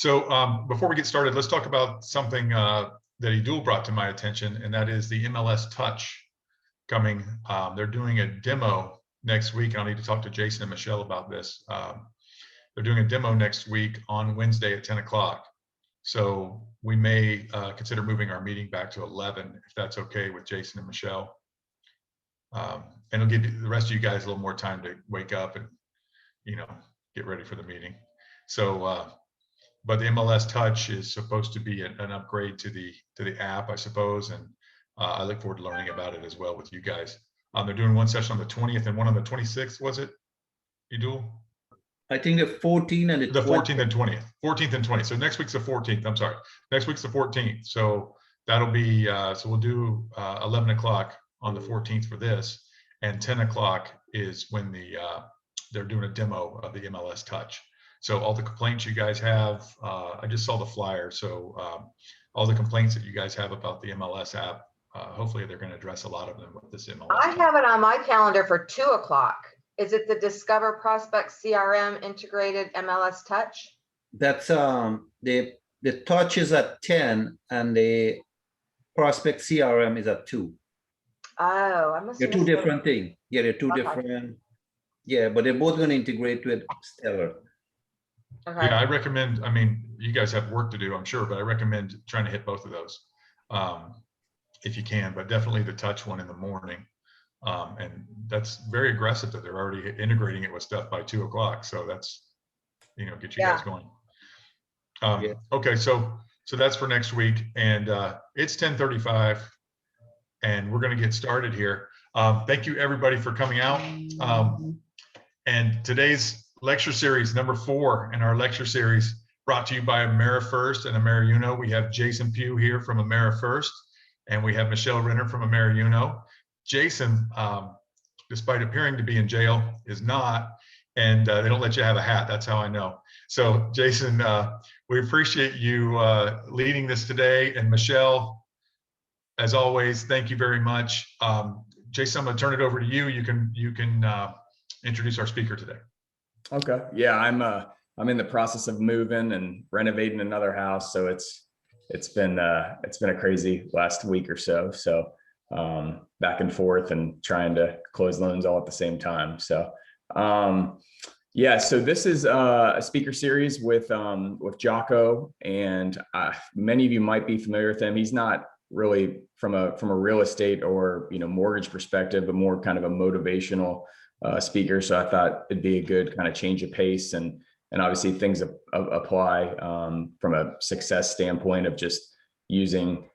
So before we get started, let's talk about something that Idul brought to my attention, and that is the MLS Touch coming. They're doing a demo next week, and I'll need to talk to Jason and Michelle about this. They're doing a demo next week on Wednesday at 10 o'clock. So we may consider moving our meeting back to 11, if that's okay with Jason and Michelle. And it'll give the rest of you guys a little more time to wake up and, get ready for the meeting. So, but the MLS Touch is supposed to be an upgrade to the app, I suppose, and I look forward to learning about it as well with you guys. They're doing one session on the 20th and one on the 26th, was it, Idul? I think the 14th and the 14th and 20th. 14th and 20th. So next week's the 14th. I'm sorry. Next week's the 14th. So that'll be, so we'll do 11 o'clock on the 14th for this, and 10 o'clock is when they're doing a demo of the MLS Touch. So all the complaints you guys have, I just saw the flyer. So all the complaints that you guys have about the MLS app, hopefully they're going to address a lot of them with this MLS. I have it on my calendar for 2 o'clock. Is it the Discover Prospect CRM integrated MLS Touch? That's the Touch is at 10 and the Prospect CRM is at 2. Oh, I must. They're two different things. Yeah, they're two different. Yeah, but they're both going to integrate with Stellar. Okay. Yeah, I recommend, I mean, you guys have work to do, I'm sure, but I recommend trying to hit both of those if you can, but definitely the Touch one in the morning. And that's very aggressive that they're already integrating it with stuff by 2 o'clock. So that's, get you guys going. Okay, so that's for next week, and it's 10:35, and we're going to get started here. Thank you everybody for coming out. And today's lecture series, number 4 in our lecture series, brought to you by AmeriFirst and AmeriUno. We have Jason Pughe here from AmeriFirst, and we have Michelle Renner from AmeriUno. Jason, despite appearing to be in jail, is not, and they don't let you have a hat. That's how I know. So Jason, we appreciate you leading this today, and Michelle, as always, thank you very much. Jason, I'm going to turn it over to you. You can introduce our speaker today. Okay. Yeah, I'm in the process of moving and renovating another house, so it's been a crazy last week or so. So back and forth and trying to close loans all at the same time. So yeah, so this is a speaker series with Jocko, and many of you might be familiar with him. He's not really from a real estate or mortgage perspective, but more kind of a motivational speaker. So I thought it'd be a good kind of change of pace, and obviously things apply from a success standpoint of just using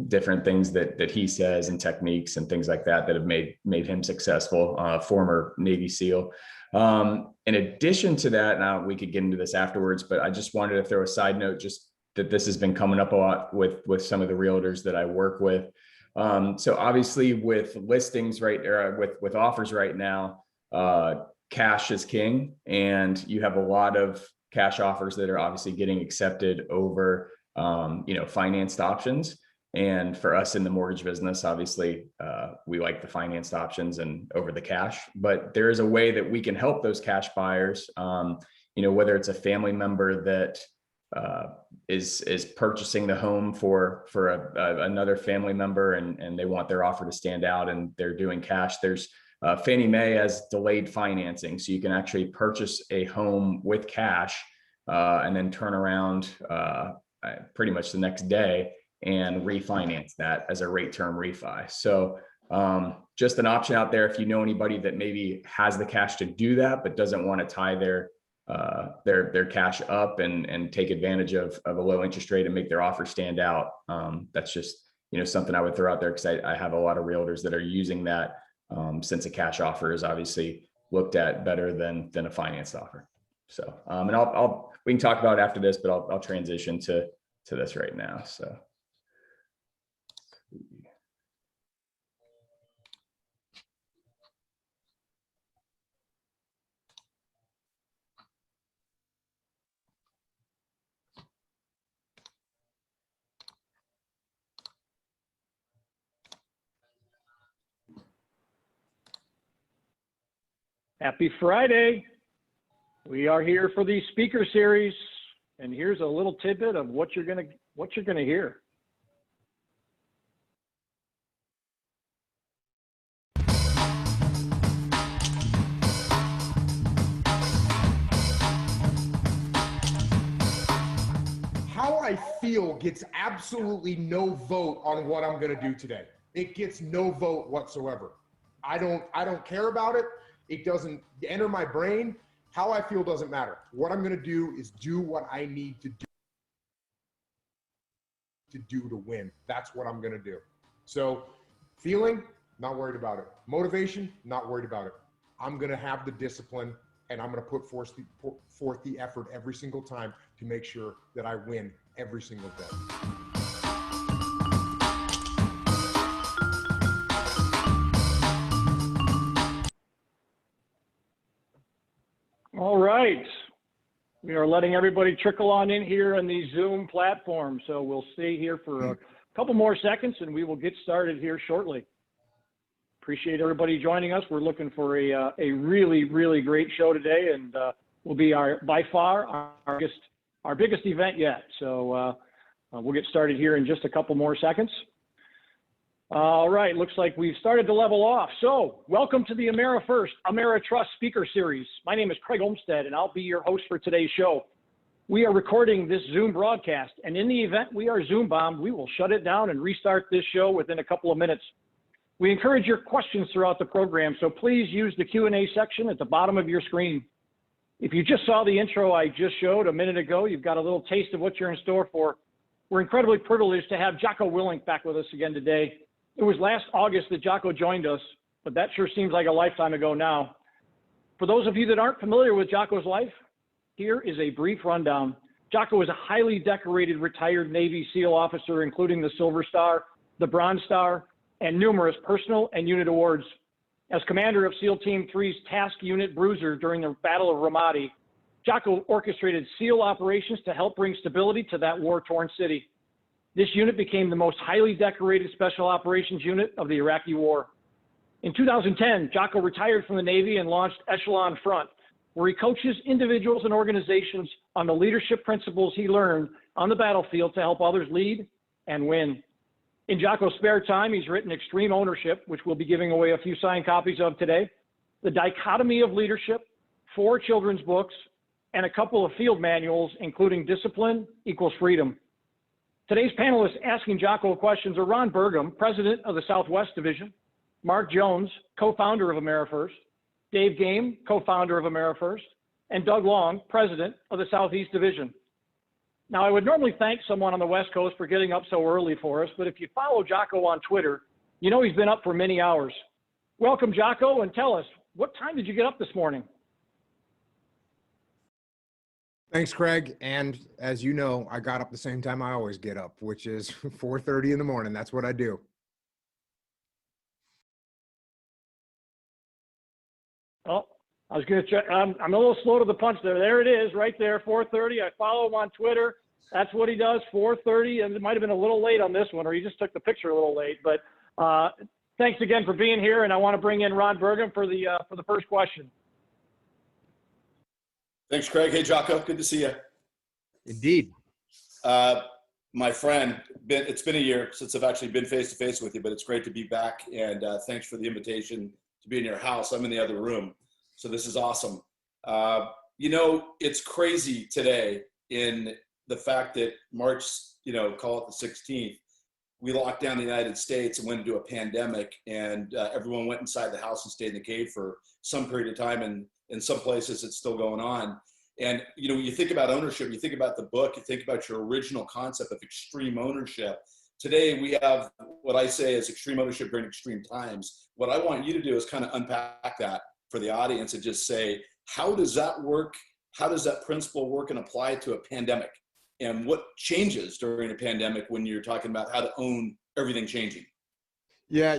different things that he says and techniques and things like that have made him successful. Former Navy SEAL. In addition to that, now we could get into this afterwards, but I just wanted to throw a side note, just that this has been coming up a lot with some of the realtors that I work with. So obviously with listings with offers right now, cash is king, and you have a lot of cash offers that are obviously getting accepted over financed options. And for us in the mortgage business, obviously we like the financed options and over the cash, but there is a way that we can help those cash buyers, whether it's a family member that is purchasing the home for another family member, and they want their offer to stand out and they're doing cash. There's Fannie Mae has delayed financing, so you can actually purchase a home with cash and then turn around pretty much the next day and refinance that as a rate term refi. So just an option out there if you know anybody that maybe has the cash to do that but doesn't want to tie their cash up and take advantage of a low interest rate and make their offer stand out. That's just something I would throw out there, because I have a lot of realtors that are using that, since a cash offer is obviously looked at better than a financed offer. So and we can talk about it after this, but I'll transition to this right now. So happy Friday. We are here for the speaker series, And here's a little tidbit of what you're gonna hear. How I feel gets absolutely no vote on what I'm going to do today. It gets no vote whatsoever. I don't care about it. It doesn't enter my brain. How I feel doesn't matter. What I'm going to do is do what I need to do to win. That's what I'm going to do. So feeling, not worried about it. Motivation, not worried about it. I'm going to have the discipline, and I'm going to put forth the effort every single time to make sure that I win every single day. All right. We are letting everybody trickle on in here on the Zoom platform. So we'll stay here for a couple more seconds and we will get started here shortly. Appreciate everybody joining us. We're looking for a really, really great show today, and will be by far our biggest event yet. So we'll get started here in just a couple more seconds. All right, looks like we've started to level off. So welcome to the AmeriFirst, AmeriTrust Speaker Series. My name is Craig Olmstead, and I'll be your host for today's show. We are recording this Zoom broadcast, and in the event we are Zoom bombed, we will shut it down and restart this show within a couple of minutes. We encourage your questions throughout the program, so please use the Q&A section at the bottom of your screen. If you just saw the intro I just showed a minute ago, you've got a little taste of what you're in store for. We're incredibly privileged to have Jocko Willett back with us again today. It was last August that Jocko joined us, but that sure seems like a lifetime ago now. For those of you that aren't familiar with Jocko's life, here is a brief rundown. Jocko is a highly decorated retired Navy SEAL officer, including the Silver Star, the Bronze Star, and numerous personal and unit awards. As commander of SEAL Team 3's Task Unit Bruiser during the Battle of Ramadi, Jocko orchestrated SEAL operations to help bring stability to that war-torn city. This unit became the most highly decorated special operations unit of the Iraqi war. In 2010, Jocko retired from the Navy and launched Echelon Front, where he coaches individuals and organizations on the leadership principles he learned on the battlefield to help others lead and win. In Jocko's spare time, he's written Extreme Ownership, which we'll be giving away a few signed copies of today, The Dichotomy of Leadership, 4 children's books, and a couple of field manuals, including Discipline Equals Freedom. Today's panelists asking Jocko questions are Ron Burgum, president of the Southwest Division, Mark Jones, co-founder of AmeriFirst, Dave Game, co-founder of AmeriFirst, and Doug Long, president of the Southeast Division. Now, I would normally thank someone on the West Coast for getting up so early for us, but if you follow Jocko on Twitter, you know he's been up for many hours. Welcome, Jocko, and tell us, what time did you get up this morning? Thanks, Craig. And as you know, I got up the same time I always get up, which is 4:30 in the morning. That's what I do. Oh, I was going to check. I'm a little slow to the punch there. There it is, right there, 4:30. I follow him on Twitter. That's what he does, 4:30. And it might have been a little late on this one, or he just took the picture a little late. But thanks again for being here. And I want to bring in Ron Burgum for the first question. Thanks, Craig. Hey, Jocko. Good to see you. Indeed. My friend, it's been a year since I've actually been face-to-face with you, but it's great to be back. And thanks for the invitation to be in your house. I'm in the other room. So this is awesome. You know, it's crazy today in the fact that March, call it the 16th, we locked down the United States and went into a pandemic, and everyone went inside the house and stayed in the cave for some period of time. And in some places it's still going on. And, when you think about ownership, you think about the book, you think about your original concept of extreme ownership. Today we have what I say is extreme ownership during extreme times. What I want you to do is kind of unpack that for the audience and just say, how does that work? How does that principle work and apply to a pandemic? And what changes during a pandemic when you're talking about how to own everything changing? Yeah,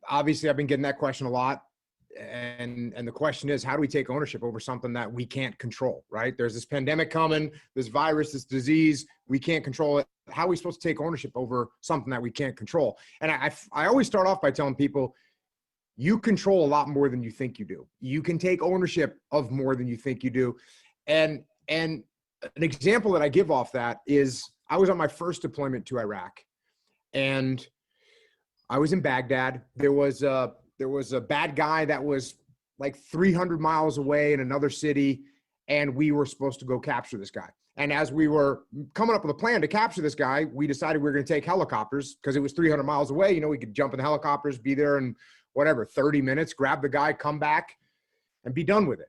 obviously I've been getting that question a lot. And the question is, how do we take ownership over something that we can't control, right? There's this pandemic coming, this virus, this disease, we can't control it. How are we supposed to take ownership over something that we can't control? And I always start off by telling people, you control a lot more than you think you do. You can take ownership of more than you think you do. And an example that I give off that is I was on my first deployment to Iraq, and I was in Baghdad. There was a bad guy that was like 300 miles away in another city, and we were supposed to go capture this guy. And as we were coming up with a plan to capture this guy, we decided we were going to take helicopters because it was 300 miles away. You know, we could jump in the helicopters, be there in whatever, 30 minutes, grab the guy, come back, and be done with it.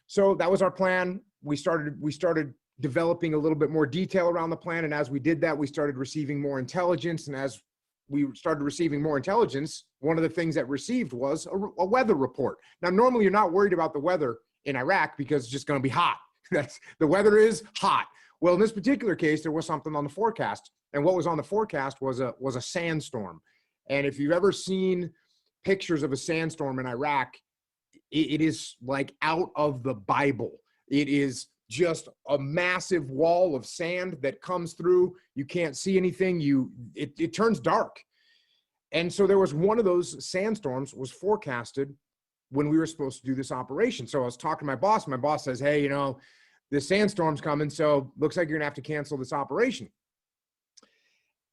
So that was our plan. We started developing a little bit more detail around the plan. And as we did that, we started receiving more intelligence. And as we started receiving more intelligence, one of the things that received was a weather report. Now, normally you're not worried about the weather in Iraq because it's just going to be hot. The weather is hot. Well, in this particular case, there was something on the forecast. And what was on the forecast was a sandstorm. And if you've ever seen pictures of a sandstorm in Iraq, it is like out of the Bible. It is just a massive wall of sand that comes through. You can't see anything. It turns dark. And so there was one of those sandstorms was forecasted when we were supposed to do this operation. So I was talking to my boss. My boss says, hey, you know, this sandstorm's coming, so looks like you're gonna have to cancel this operation.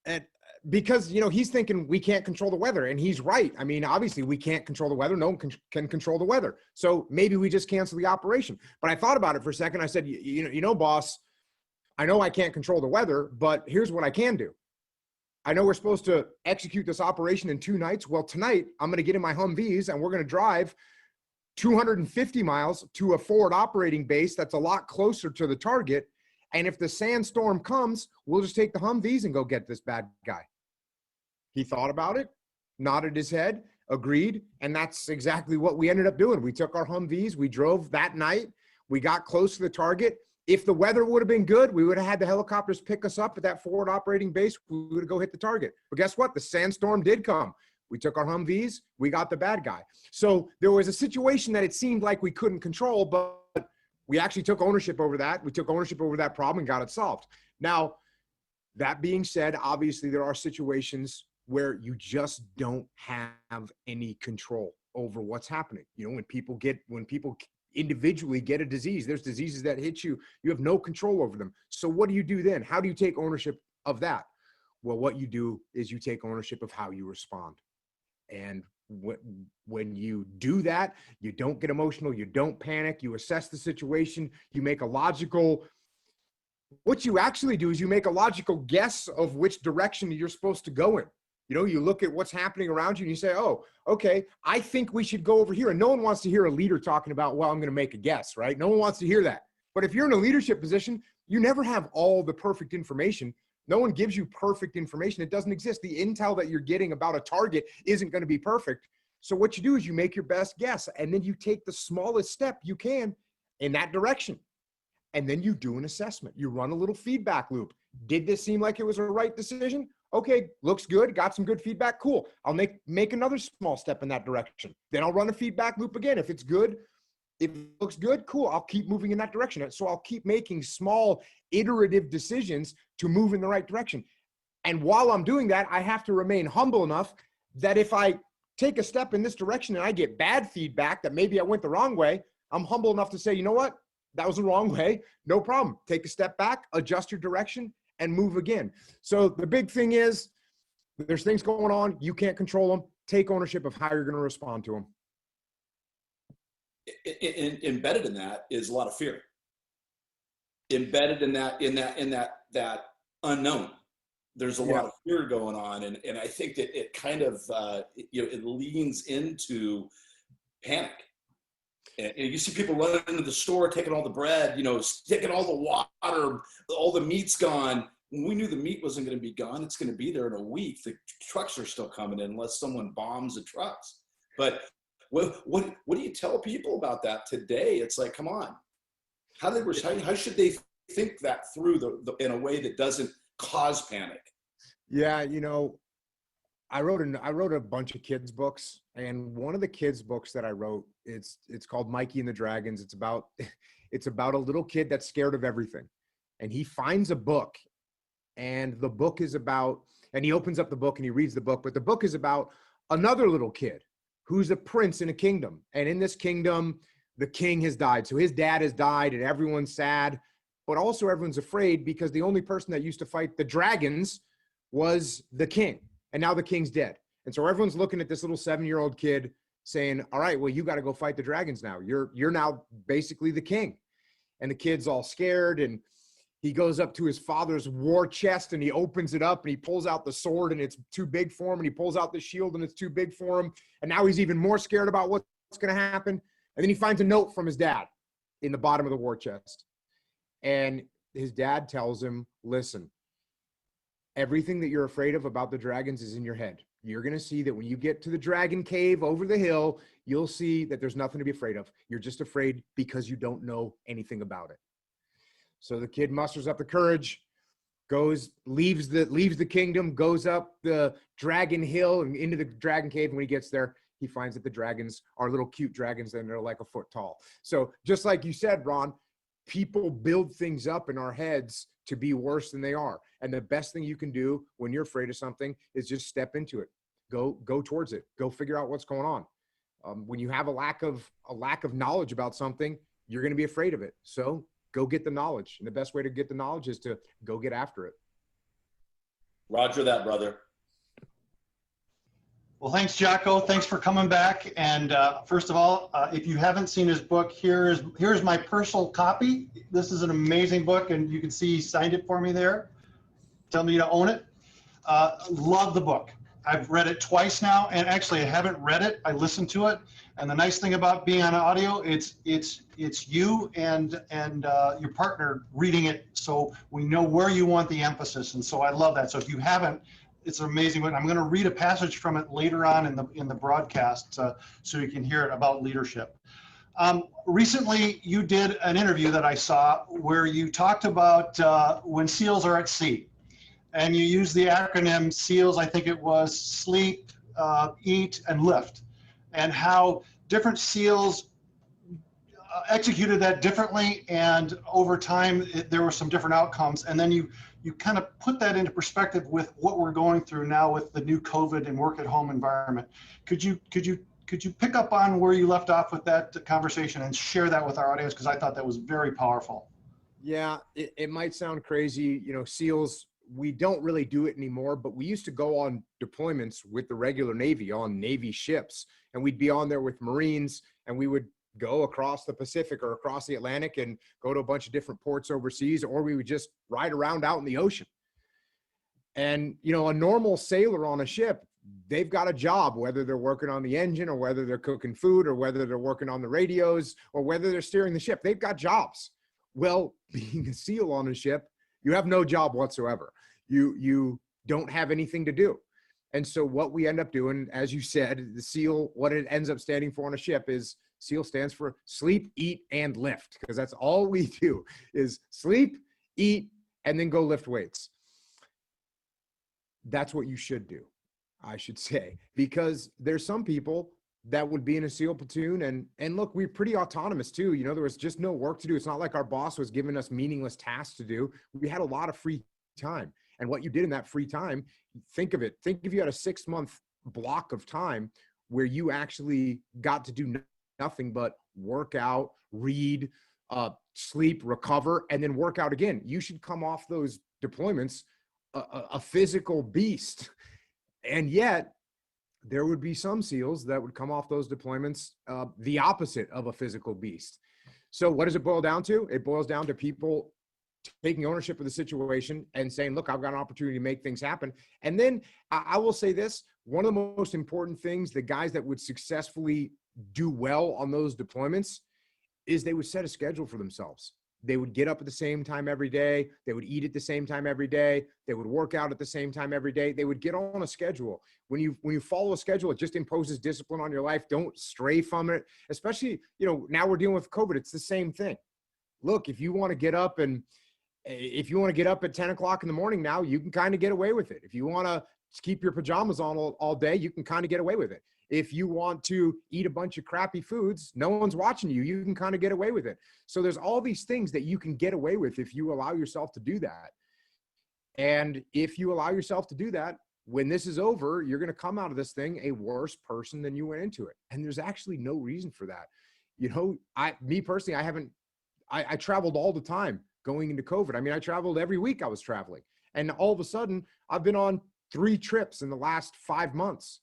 And because, you know, he's thinking we can't control the weather, and he's right. I mean, obviously we can't control the weather. No one can control the weather. So maybe we just cancel the operation. But I thought about it for a second. I said, you know, boss, I know I can't control the weather, but here's what I can do. I know we're supposed to execute this operation in 2 nights. Well, tonight I'm going to get in my Humvees and we're going to drive 250 miles to a forward operating base that's a lot closer to the target. And if the sandstorm comes, we'll just take the Humvees and go get this bad guy. He thought about it, nodded his head, agreed. And that's exactly what we ended up doing. We took our Humvees, we drove that night, we got close to the target. If the weather would have been good, we would have had the helicopters pick us up at that forward operating base. We would have go hit the target. But guess what? The sandstorm did come. We took our Humvees, we got the bad guy. So there was a situation that it seemed like we couldn't control, but we actually took ownership over that. We took ownership over that problem and got it solved. Now, that being said, obviously there are situations where you just don't have any control over what's happening. You know, when people individually get a disease, there's diseases that hit you, you have no control over them. So what do you do then? How do you take ownership of that? Well, what you do is you take ownership of how you respond. And when you do that, you don't get emotional, you don't panic, you assess the situation, you make a logical, what you actually do is you make a logical guess of which direction you're supposed to go in. You know, you look at what's happening around you and you say, oh, okay, I think we should go over here. And no one wants to hear a leader talking about, well, I'm going to make a guess, right? No one wants to hear that. But if you're in a leadership position, you never have all the perfect information. No one gives you perfect information. It doesn't exist. The intel that you're getting about a target isn't going to be perfect. So what you do is you make your best guess, and then you take the smallest step you can in that direction. And then you do an assessment. You run a little feedback loop. Did this seem like it was a right decision? Okay, looks good. Got some good feedback. Cool. I'll make another small step in that direction. Then I'll run a feedback loop again. If it's good, if it looks good, cool. I'll keep moving in that direction. So I'll keep making small iterative decisions to move in the right direction. And while I'm doing that, I have to remain humble enough that if I take a step in this direction and I get bad feedback that maybe I went the wrong way, I'm humble enough to say, you know what? That was the wrong way. No problem. Take a step back, adjust your direction, and move again. So the big thing is there's things going on. You can't control them. Take ownership of how you're going to respond to them. Embedded in that is a lot of fear. Embedded in that unknown. There's a lot of fear going on. And I think that it kind of, it leans into panic. And you see people running into the store, taking all the bread, taking all the water, all the meat's gone. When we knew the meat wasn't going to be gone, it's going to be there in a week. The trucks are still coming in unless someone bombs the trucks. But what do you tell people about that today? It's like, come on. How should they think that through in a way that doesn't cause panic? Yeah, I wrote a bunch of kids books, and one of the kids books that I wrote, it's called Mikey and the Dragons. It's about a little kid that's scared of everything, and he finds a book, and the book is about, and he opens up the book and he reads the book, but the book is about another little kid who's a prince in a kingdom, and in this kingdom, the king has died. So his dad has died, and everyone's sad, but also everyone's afraid because the only person that used to fight the dragons was the king. And now the king's dead. And so everyone's looking at this little 7-year-old kid saying, all right, well, you got to go fight the dragons now. You're now basically the king. And the kid's all scared, and he goes up to his father's war chest and he opens it up and he pulls out the sword and it's too big for him. And he pulls out the shield and it's too big for him. And now he's even more scared about what's going to happen. And then he finds a note from his dad in the bottom of the war chest. And his dad tells him, listen, everything that you're afraid of about the dragons is in your head. You're going to see that when you get to the dragon cave over the hill, you'll see that there's nothing to be afraid of. You're just afraid because you don't know anything about it. So the kid musters up the courage, leaves the kingdom, goes up the dragon hill and into the dragon cave. And when he gets there, he finds that the dragons are little cute dragons and they're like a foot tall. So just like you said, Ron, people build things up in our heads to be worse than they are. And the best thing you can do when you're afraid of something is just step into it. Go towards it. Go figure out what's going on. When you have a lack of knowledge about something, you're going to be afraid of it. So go get the knowledge. And the best way to get the knowledge is to go get after it. Roger that, brother. Well, thanks, Jocko. Thanks for coming back. And first of all, if you haven't seen his book, here's my personal copy. This is an amazing book, and you can see he signed it for me there. Tell me to own it. Love the book. I've read it twice now, and actually I haven't read it. I listened to it, and the nice thing about being on audio, it's you and your partner reading it, so we know where you want the emphasis, and so I love that. So if you haven't, it's an amazing book. I'm going to read a passage from it later on in the broadcast, so you can hear it about leadership. Recently, you did an interview that I saw where you talked about when SEALs are at sea. And you use the acronym SEALs, I think it was sleep, eat, and lift, and how different SEALs executed that differently, and over time there were some different outcomes. And then you kind of put that into perspective with what we're going through now with the new COVID and work at home environment. Could you pick up on where you left off with that conversation and share that with our audience? Because I thought that was very powerful. Yeah, it might sound crazy, SEALs, we don't really do it anymore, but we used to go on deployments with the regular Navy on Navy ships, and we'd be on there with Marines, and we would go across the Pacific or across the Atlantic and go to a bunch of different ports overseas, or we would just ride around out in the ocean. And, a normal sailor on a ship, they've got a job, whether they're working on the engine or whether they're cooking food or whether they're working on the radios or whether they're steering the ship. They've got jobs. Well, being a SEAL on a ship, you have no job whatsoever. You don't have anything to do. And so what we end up doing, as you said, the SEAL, what it ends up standing for on a ship is SEAL stands for sleep, eat, and lift, because that's all we do is sleep, eat, and then go lift weights. That's what you should do, I should say, because there's some people that would be in a SEAL platoon. And look, we're pretty autonomous too. There was just no work to do. It's not like our boss was giving us meaningless tasks to do. We had a lot of free time. And what you did in that free time, think if you had a 6-month block of time where you actually got to do nothing but work out, read, sleep, recover, and then work out again. You should come off those deployments a physical beast. And yet there would be some SEALs that would come off those deployments the opposite of a physical beast. So what does it boil down to? It boils down to people taking ownership of the situation and saying, look, I've got an opportunity to make things happen. And then I will say this, one of the most important things, the guys that would successfully do well on those deployments is they would set a schedule for themselves. They would get up at the same time every day. They would eat at the same time every day. They would work out at the same time every day. They would get on a schedule. When you follow a schedule, it just imposes discipline on your life. Don't stray from it. Especially, now we're dealing with COVID. It's the same thing. Look, if you want to get up at 10 o'clock in the morning now, you can kind of get away with it. If you want to keep your pajamas on all day, you can kind of get away with it. If you want to eat a bunch of crappy foods, no one's watching you, you can kind of get away with it. So there's all these things that you can get away with if you allow yourself to do that. And if you allow yourself to do that, when this is over, you're going to come out of this thing a worse person than you went into it. And there's actually no reason for that. Me personally, I traveled all the time going into COVID. I mean, I traveled every week I was traveling. And all of a sudden, I've been on 3 trips in the last 5 months.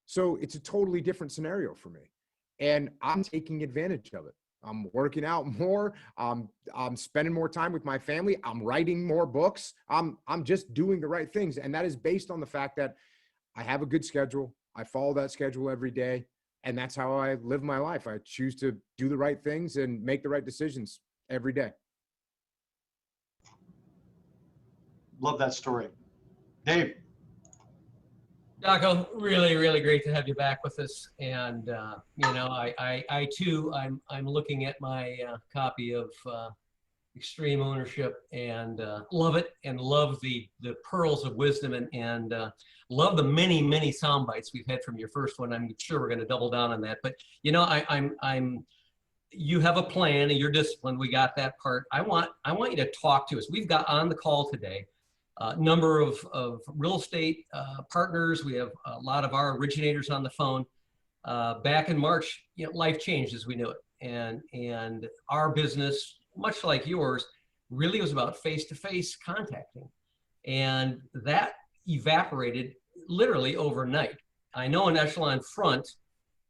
So it's a totally different scenario for me. And I'm taking advantage of it. I'm working out more. I'm spending more time with my family. I'm writing more books. I'm just doing the right things. And that is based on the fact that I have a good schedule. I follow that schedule every day. And that's how I live my life. I choose to do the right things and make the right decisions every day. Love that story. Dave. Jocko, really, really great to have you back with us. And, you know, I too, I'm looking at my copy of Extreme Ownership and love it, and love the pearls of wisdom, and love the many, many sound bites we've had from your first one. I'm sure we're going to double down on that. But, you know, you have a plan and you're disciplined. We got that part. I want you to talk to us. We've got on the call today number of real estate partners. We have a lot of our originators on the phone. Back in March, you know, life changed as we knew it. And our business, much like yours, really was about face-to-face contacting. And that evaporated literally overnight. I know in Echelon Front,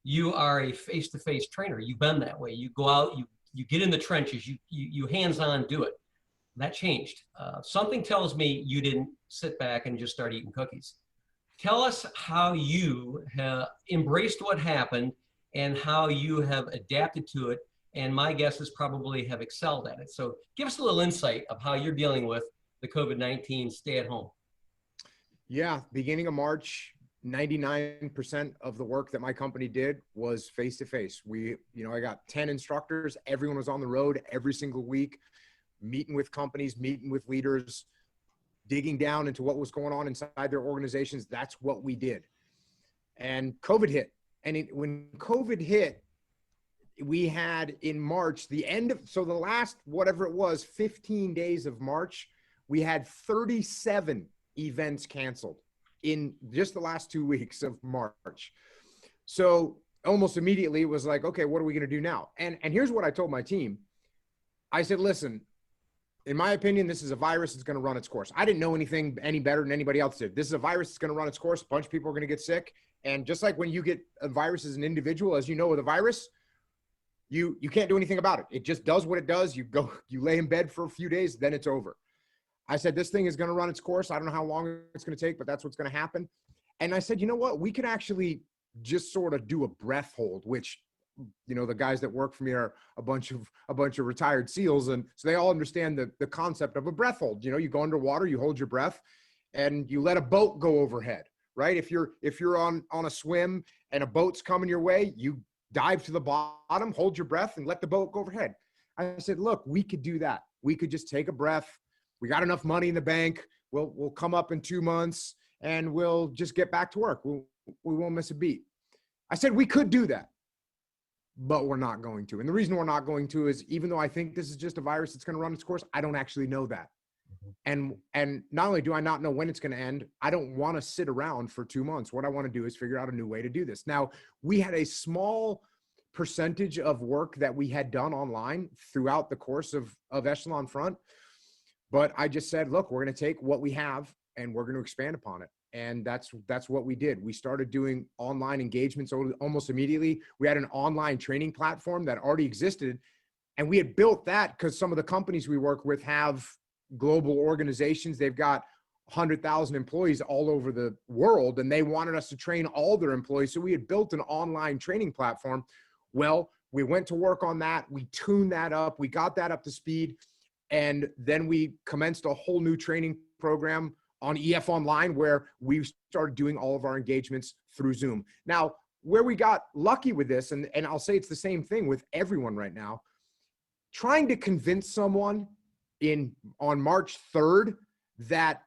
you are a face-to-face trainer. You've been that way. You go out, you get in the trenches, you hands-on do it. That changed. Something tells me you didn't sit back and just start eating cookies. Tell us how you have embraced what happened and how you have adapted to it. And my guess is probably have excelled at it. So give us a little insight of how you're dealing with the COVID-19 stay at home. Yeah, beginning of March, 99% of the work that my company did was face-to-face. I got 10 instructors. Everyone was on the road every single week, meeting with companies, meeting with leaders, digging down into what was going on inside their organizations. That's what we did. And COVID hit. And when COVID hit, we had in March, the last, whatever it was, 15 days of March, we had 37 events canceled in just the last 2 weeks of March. So almost immediately it was like, okay, what are we going to do now? And here's what I told my team. I said, listen, in my opinion, this is a virus that's going to run its course. I didn't know anything any better than anybody else did. This is a virus that's going to run its course. A bunch of people are going to get sick. And just like when you get a virus as an individual, as you know, with a virus, you can't do anything about it. It just does what it does. You lay in bed for a few days, then it's over. I said, this thing is going to run its course. I don't know how long it's going to take, but that's what's going to happen. And I said, you know what? We could actually just sort of do a breath hold, which, you know, the guys that work for me are a bunch of retired SEALs. And so they all understand the concept of a breath hold. You know, you go underwater, you hold your breath and you let a boat go overhead, right? If you're on a swim and a boat's coming your way, you dive to the bottom, hold your breath and let the boat go overhead. I said, look, we could do that. We could just take a breath. We got enough money in the bank. We'll come up in 2 months and we'll just get back to work. We won't miss a beat. I said, we could do that, but we're not going to. And the reason we're not going to is even though I think this is just a virus that's going to run its course, I don't actually know that. And not only do I not know when it's going to end, I don't want to sit around for 2 months. What I want to do is figure out a new way to do this. Now, we had a small percentage of work that we had done online throughout the course of Echelon Front. But I just said, look, we're going to take what we have and we're going to expand upon it. And that's what we did. We started doing online engagements almost immediately. We had an online training platform that already existed. And we had built that because some of the companies we work with have global organizations. They've got 100,000 employees all over the world, and they wanted us to train all their employees. So we had built an online training platform. Well, we went to work on that. We tuned that up. We got that up to speed. And then we commenced a whole new training program on EF Online where we started doing all of our engagements through Zoom. Now, where we got lucky with this, and I'll say it's the same thing with everyone right now, trying to convince someone on March 3rd that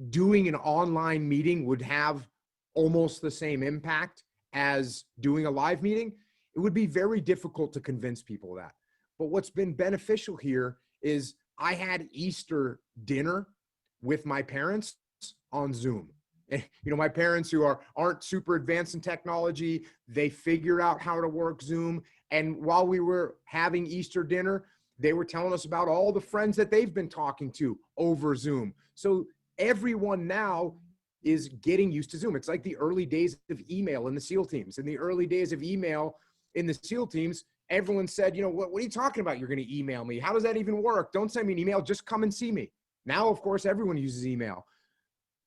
doing an online meeting would have almost the same impact as doing a live meeting, it would be very difficult to convince people of that. But what's been beneficial here is I had Easter dinner with my parents on Zoom. And, you know, my parents who aren't super advanced in technology, they figured out how to work Zoom. And while we were having Easter dinner, They were telling us about all the friends that they've been talking to over Zoom. So everyone now is getting used to Zoom. It's like the early days of email in the SEAL teams. In the early days of email in the SEAL teams, everyone said, you know, what are you talking about? You're going to email me. How does that even work? Don't send me an email. Just come and see me. Now, of course, everyone uses email.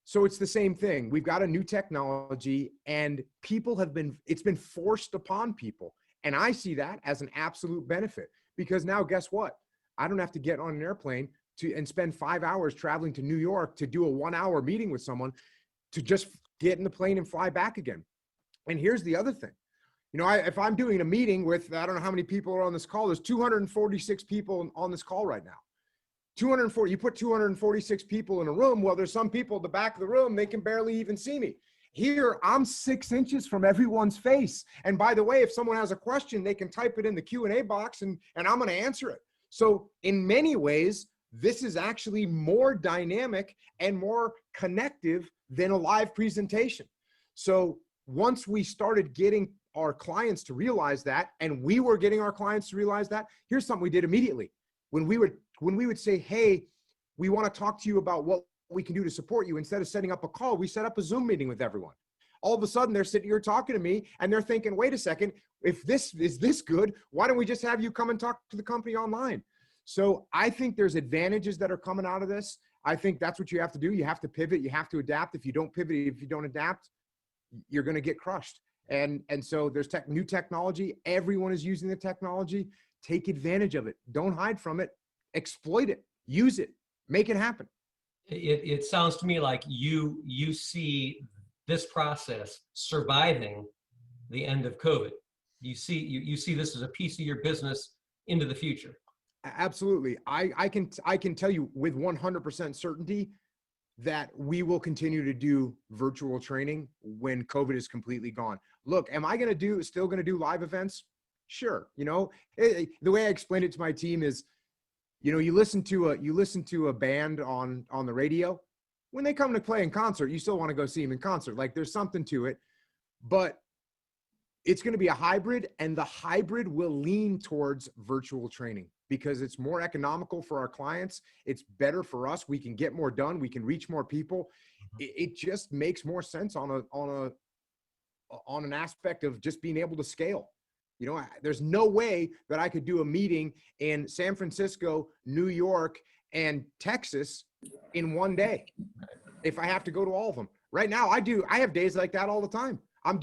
So it's the same thing. We've got a new technology, and it's been forced upon people. And I see that as an absolute benefit, because now guess what? I don't have to get on an airplane and spend 5 hours traveling to New York to do a 1-hour meeting with someone, to just get in the plane and fly back again. And here's the other thing. You know, if I'm doing a meeting with, I don't know how many people are on this call, there's 246 people on this call right now. 240, you put 246 people in a room, well, there's some people at the back of the room, they can barely even see me. Here, I'm 6 inches from everyone's face. And by the way, if someone has a question, they can type it in the Q&A box and I'm gonna answer it. So in many ways, this is actually more dynamic and more connective than a live presentation. So once we started getting our clients to realize that, and we were getting our clients to realize that, here's something we did immediately. When we would say, hey, we want to talk to you about what we can do to support you, instead of setting up a call, we set up a Zoom meeting with everyone. All of a sudden, they're sitting here talking to me, and they're thinking, wait a second, if this is this good, why don't we just have you come and talk to the company online? So I think there's advantages that are coming out of this. I think that's what you have to do. You have to pivot. You have to adapt. If you don't pivot, if you don't adapt, you're going to get crushed. And so there's new technology. Everyone is using the technology. Take advantage of it. Don't hide from it. Exploit it. Use it. Make it happen. It sounds to me like you see this process surviving the end of COVID. You see this as a piece of your business into the future. Absolutely. I can tell you with 100% certainty that we will continue to do virtual training when COVID is completely gone. Look, am I still going to do live events? Sure. You know, the way I explained it to my team is, you know, you listen to a band on the radio. When they come to play in concert, you still want to go see them in concert. Like, there's something to it, but it's going to be a hybrid, and the hybrid will lean towards virtual training because it's more economical for our clients. It's better for us. We can get more done. We can reach more people. It just makes more sense on an aspect of just being able to scale. You know, there's no way that I could do a meeting in San Francisco, New York, and Texas in one day if I have to go to all of them. Right now, I have days like that all the time. I'm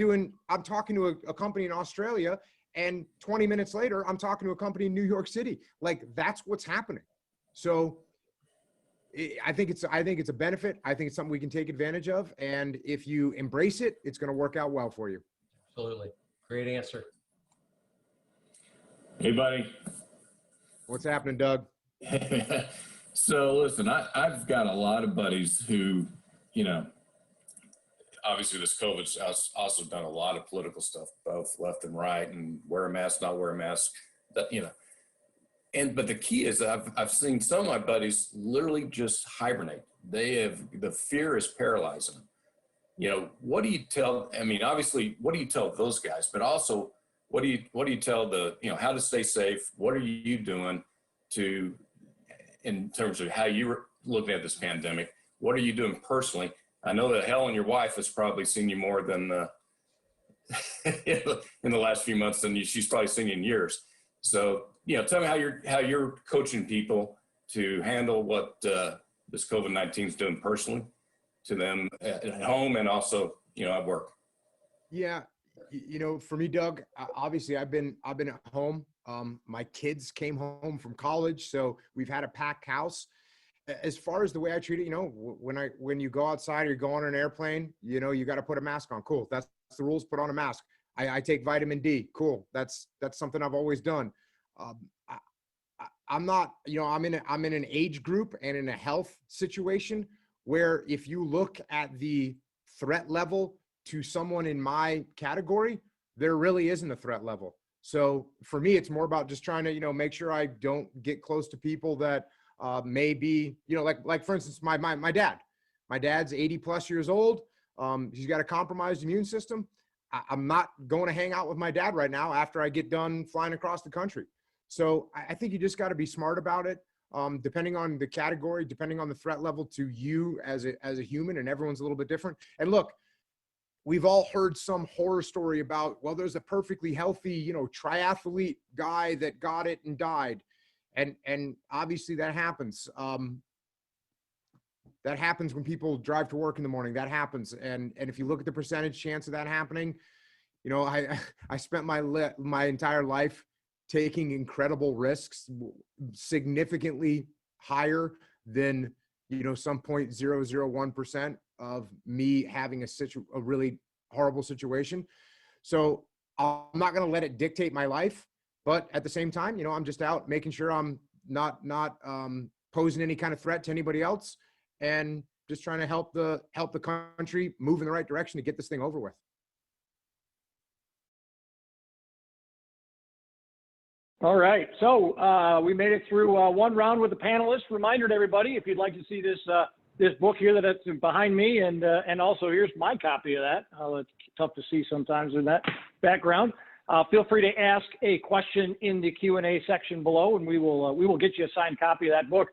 talking to a company in Australia, and 20 minutes later, I'm talking to a company in New York City. Like, that's what's happening. So I think it's a benefit. I think it's something we can take advantage of. And if you embrace it, it's going to work out well for you. Absolutely. Great answer. Hey, buddy. What's happening, Doug? So listen, I've got a lot of buddies who, you know, obviously this COVID's also done a lot of political stuff, both left and right, and wear a mask, not wear a mask, that, you know. But the key is I've seen some of my buddies literally just hibernate. The fear is paralyzing them. You know, what do you tell, I mean, obviously, what do you tell those guys, but also what do you tell how to stay safe? What are you doing in terms of how you're looking at this pandemic? What are you doing personally? I know that Helen, your wife, has probably seen you more than in the last few months than she's probably seen you in years. So, you know, tell me how you're coaching people to handle what this COVID-19 is doing personally to them at home and also, you know, at work. Yeah, you know, for me, Doug, obviously I've been at home. My kids came home from college, so we've had a packed house. As far as the way I treat it, you know, when you go outside or you go on an airplane, you know, you got to put a mask on. Cool. That's the rules. Put on a mask. I take vitamin D. Cool. That's something I've always done. I'm not, you know, I'm in an age group and in a health situation where if you look at the threat level to someone in my category, there really isn't a threat level. So for me, it's more about just trying to, you know, make sure I don't get close to people that may be, you know, like for instance, my dad. My dad's 80 plus years old. He's got a compromised immune system. I'm not going to hang out with my dad right now after I get done flying across the country. So I think you just got to be smart about it. Depending on the category, depending on the threat level to you as a human, and everyone's a little bit different. And look, we've all heard some horror story about, well, there's a perfectly healthy, triathlete guy that got it and died. And obviously that happens. That happens when people drive to work in the morning. That happens. And if you look at the percentage chance of that happening, I spent my entire life taking incredible risks, significantly higher than, some 0.001% of me having a really horrible situation. So I'm not going to let it dictate my life. But at the same time, I'm just out making sure I'm not posing any kind of threat to anybody else, and just trying to help the country move in the right direction to get this thing over with. All right, so we made it through one round with the panelists. Reminder to everybody, if you'd like to see this book here that's behind me, and also here's my copy of that. It's tough to see sometimes in that background. Feel free to ask a question in the Q&A section below, and we will get you a signed copy of that book.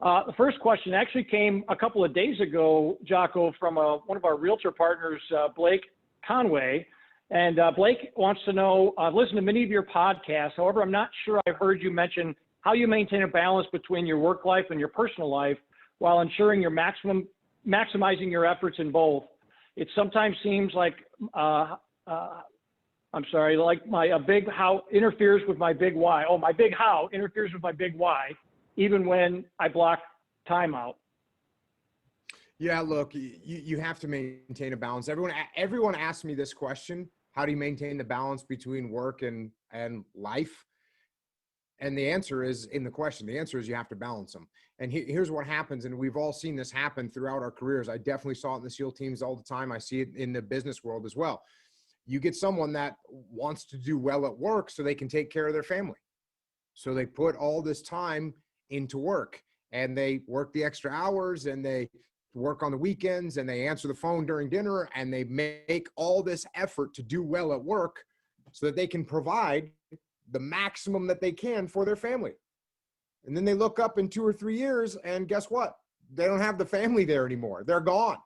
The first question actually came a couple of days ago, Jocko, from one of our realtor partners, Blake Conway. And Blake wants to know, I've listened to many of your podcasts. However, I'm not sure I've heard you mention how you maintain a balance between your work life and your personal life while ensuring you're maximizing your efforts in both. It sometimes seems like, like my big how interferes with my big why. Oh, my big how interferes with my big why, even when I block time out. Yeah, look, you have to maintain a balance. Everyone asks me this question: how do you maintain the balance between work and life? And the answer is in the question. The answer is you have to balance them. And here's what happens, and we've all seen this happen throughout our careers. I definitely saw it in the SEAL teams all the time. I see it in the business world as well. You get someone that wants to do well at work so they can take care of their family. So they put all this time into work, and they work the extra hours, and they work on the weekends, and they answer the phone during dinner, and they make all this effort to do well at work so that they can provide the maximum that they can for their family. And then they look up in 2 or 3 years, and guess what? They don't have the family there anymore. They're gone.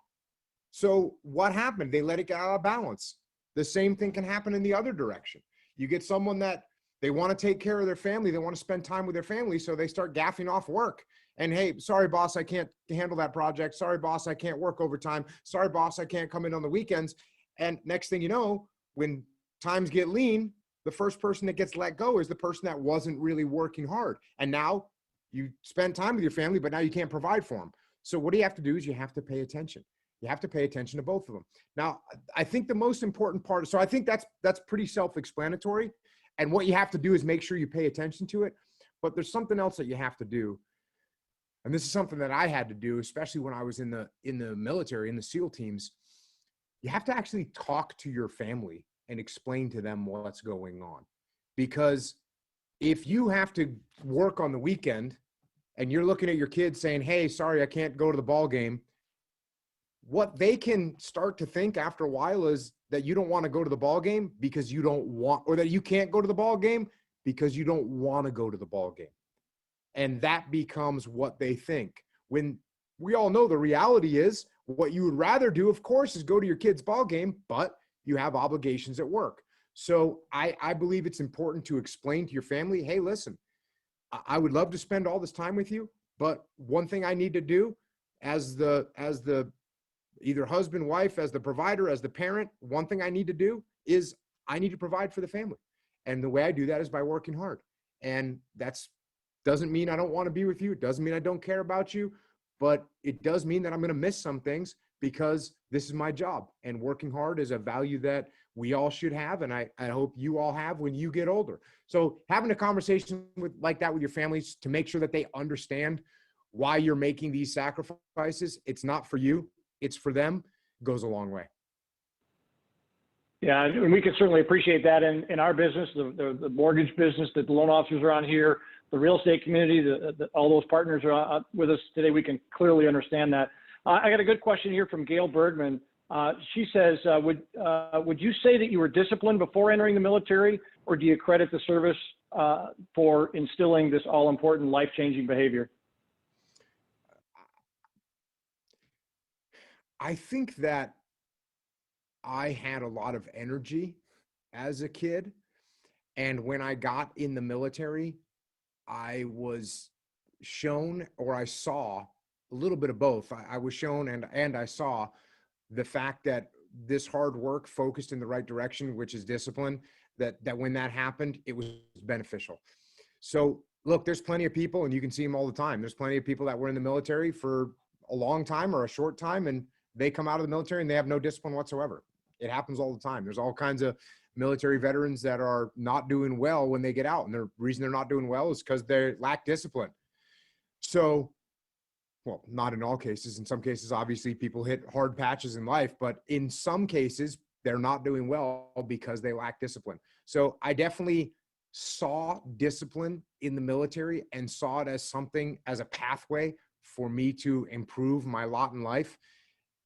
So what happened? They let it get out of balance. The same thing can happen in the other direction. You get someone that they want to take care of their family. They want to spend time with their family. So they start gaffing off work. And hey, sorry, boss, I can't handle that project. Sorry, boss, I can't work overtime. Sorry, boss, I can't come in on the weekends. And next thing you know, when times get lean, the first person that gets let go is the person that wasn't really working hard. And now you spend time with your family, but now you can't provide for them. So what you have to do is you have to pay attention. You have to pay attention to both of them. Now, I think the most important part, so I think that's pretty self-explanatory. And what you have to do is make sure you pay attention to it. But there's something else that you have to do. And this is something that I had to do, especially when I was in the military, in the SEAL teams. You have to actually talk to your family and explain to them what's going on. Because if you have to work on the weekend and you're looking at your kids saying, hey, sorry, I can't go to the ball game, what they can start to think after a while is that you don't want to go to the ball game because you don't want, or that you can't go to the ball game because you don't want to go to the ball game. And that becomes what they think. When we all know the reality is what you would rather do, of course, is go to your kid's ball game, but you have obligations at work. So I believe it's important to explain to your family, hey, listen, I would love to spend all this time with you, but one thing I need to do as the either husband, wife, as the provider, as the parent, one thing I need to do is I need to provide for the family. And the way I do that is by working hard. And that's doesn't mean I don't want to be with you. It doesn't mean I don't care about you, but it does mean that I'm going to miss some things because this is my job. And working hard is a value that we all should have. And I hope you all have when you get older. So having a conversation like that with your families to make sure that they understand why you're making these sacrifices, it's not for you, it's for them, goes a long way. Yeah, and we can certainly appreciate that in our business, the mortgage business, that the loan officers are on here, the real estate community, all those partners are with us today. We can clearly understand that. I got a good question here from Gail Bergman. She says, would you say that you were disciplined before entering the military, or do you credit the service for instilling this all-important life-changing behavior? I think that I had a lot of energy as a kid. And when I got in the military, I was shown, or I saw a little bit of both. I was shown and I saw the fact that this hard work focused in the right direction, which is discipline, that when that happened, it was beneficial. So look, there's plenty of people, and you can see them all the time. There's plenty of people that were in the military for a long time or a short time, and they come out of the military and they have no discipline whatsoever. It happens all the time. There's all kinds of military veterans that are not doing well when they get out. And the reason they're not doing well is because they lack discipline. So, well, not in all cases. In some cases, obviously, people hit hard patches in life. But in some cases, they're not doing well because they lack discipline. So I definitely saw discipline in the military and saw it as something, as a pathway for me to improve my lot in life.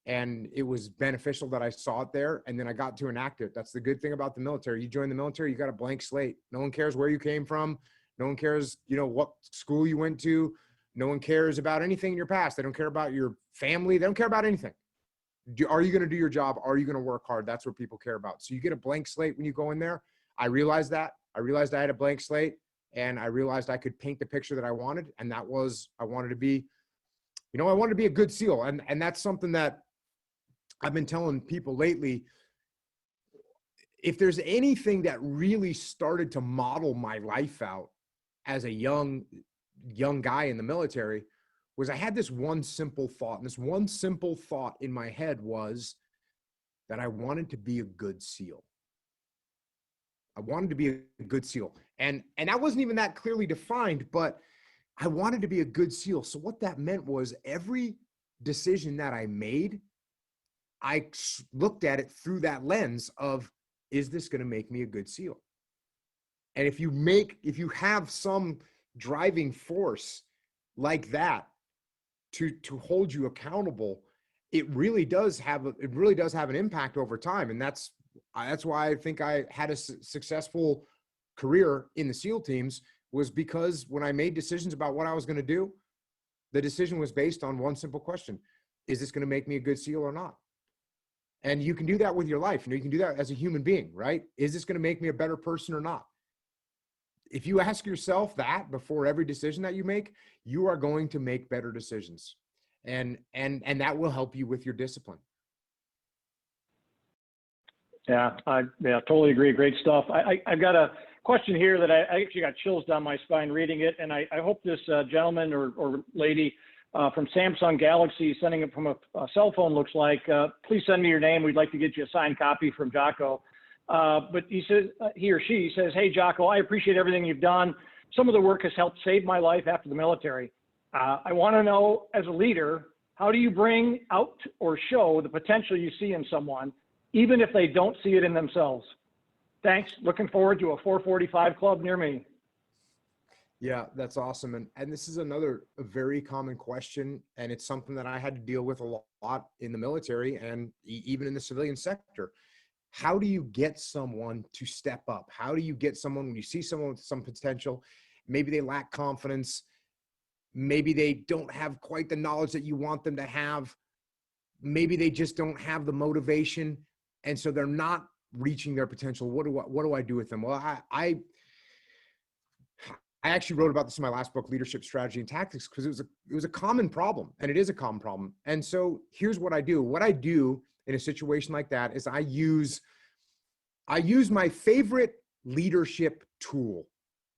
And it was beneficial that I saw it there, and then I got to enact it. That's the good thing about the military. You join the military, you got a blank slate. No one cares where you came from. No one cares, what school you went to. No one cares about anything in your past. They don't care about your family. They don't care about anything. Are you going to do your job? Are you going to work hard? That's what people care about. So you get a blank slate when you go in there. I realized that. I realized I had a blank slate, and I realized I could paint the picture that I wanted. And that was, I wanted to be a good SEAL. And that's something that I've been telling people lately. If there's anything that really started to model my life out as a young guy in the military, was I had this one simple thought. And this one simple thought in my head was that I wanted to be a good SEAL. I wanted to be a good SEAL. And that wasn't even that clearly defined, but I wanted to be a good SEAL. So what that meant was every decision that I made, I looked at it through that lens of, is this going to make me a good SEAL? And if you have some driving force like that to hold you accountable, it really does have an impact over time. And that's why I think I had a successful career in the SEAL teams, was because when I made decisions about what I was going to do, the decision was based on one simple question: is this going to make me a good SEAL or not? And you can do that with your life. You can do that as a human being, right? Is this going to make me a better person or not? If you ask yourself that before every decision that you make, you are going to make better decisions. And that will help you with your discipline. Yeah, I totally agree. Great stuff. I've got a question here that I actually got chills down my spine reading it. And I hope this gentleman or lady from Samsung Galaxy sending it from a cell phone looks like, please send me your name. We'd like to get you a signed copy from Jocko. But he says, he or she says, "Hey, Jocko, I appreciate everything you've done. Some of the work has helped save my life after the military. I want to know, as a leader, how do you bring out or show the potential you see in someone, even if they don't see it in themselves? Thanks. Looking forward to a 445 club near me." Yeah, that's awesome. And this is a very common question. And it's something that I had to deal with a lot in the military and even in the civilian sector. How do you get someone to step up? How do you get someone, when you see someone with some potential, maybe they lack confidence, maybe they don't have quite the knowledge that you want them to have, maybe they just don't have the motivation, and so they're not reaching their potential. What do I do with them? Well, I actually wrote about this in my last book, Leadership Strategy and Tactics, because it was a common problem, and it is a common problem. And so here's what I do. What I do in a situation like that is I use my favorite leadership tool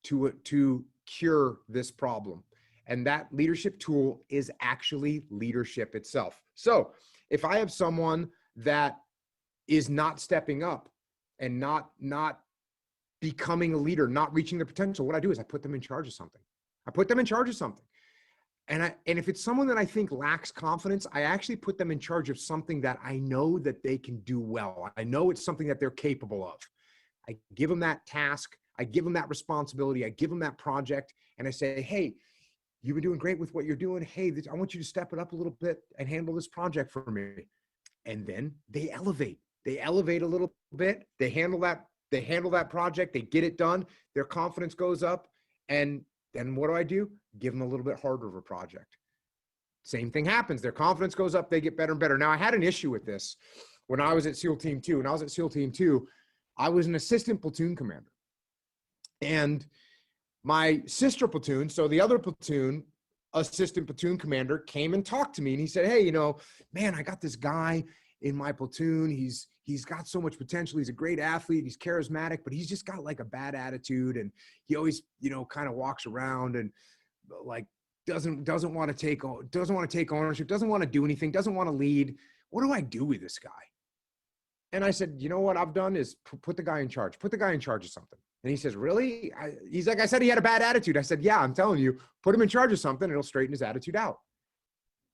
to cure this problem. And that leadership tool is actually leadership itself. So if I have someone that is not stepping up and not becoming a leader, not reaching their potential, what I do is I put them in charge of something. And if it's someone that I think lacks confidence, I actually put them in charge of something that I know that they can do well. I know it's something that they're capable of. I give them that task. I give them that responsibility. I give them that project. And I say, hey, you've been doing great with what you're doing. Hey, I want you to step it up a little bit and handle this project for me. And then they elevate. They elevate a little bit. They handle that They handle that project, they get it done, their confidence goes up, and then what do? Give them a little bit harder of a project. Same thing happens. Their confidence goes up, they get better and better. Now, I had an issue with this when I was at SEAL Team 2. When I was at SEAL Team 2, I was an assistant platoon commander. And my sister platoon, so the other platoon, assistant platoon commander, came and talked to me, and he said, hey, man, I got this guy in my platoon. He's got so much potential. He's a great athlete. He's charismatic, but he's just got like a bad attitude. And he always, kind of walks around and like doesn't want to take ownership, doesn't want to do anything, doesn't want to lead. What do I do with this guy? And I said, what I've done is put the guy in charge, of something. And he says, really? He's like, I said he had a bad attitude. I said, yeah, I'm telling you, put him in charge of something and it'll straighten his attitude out.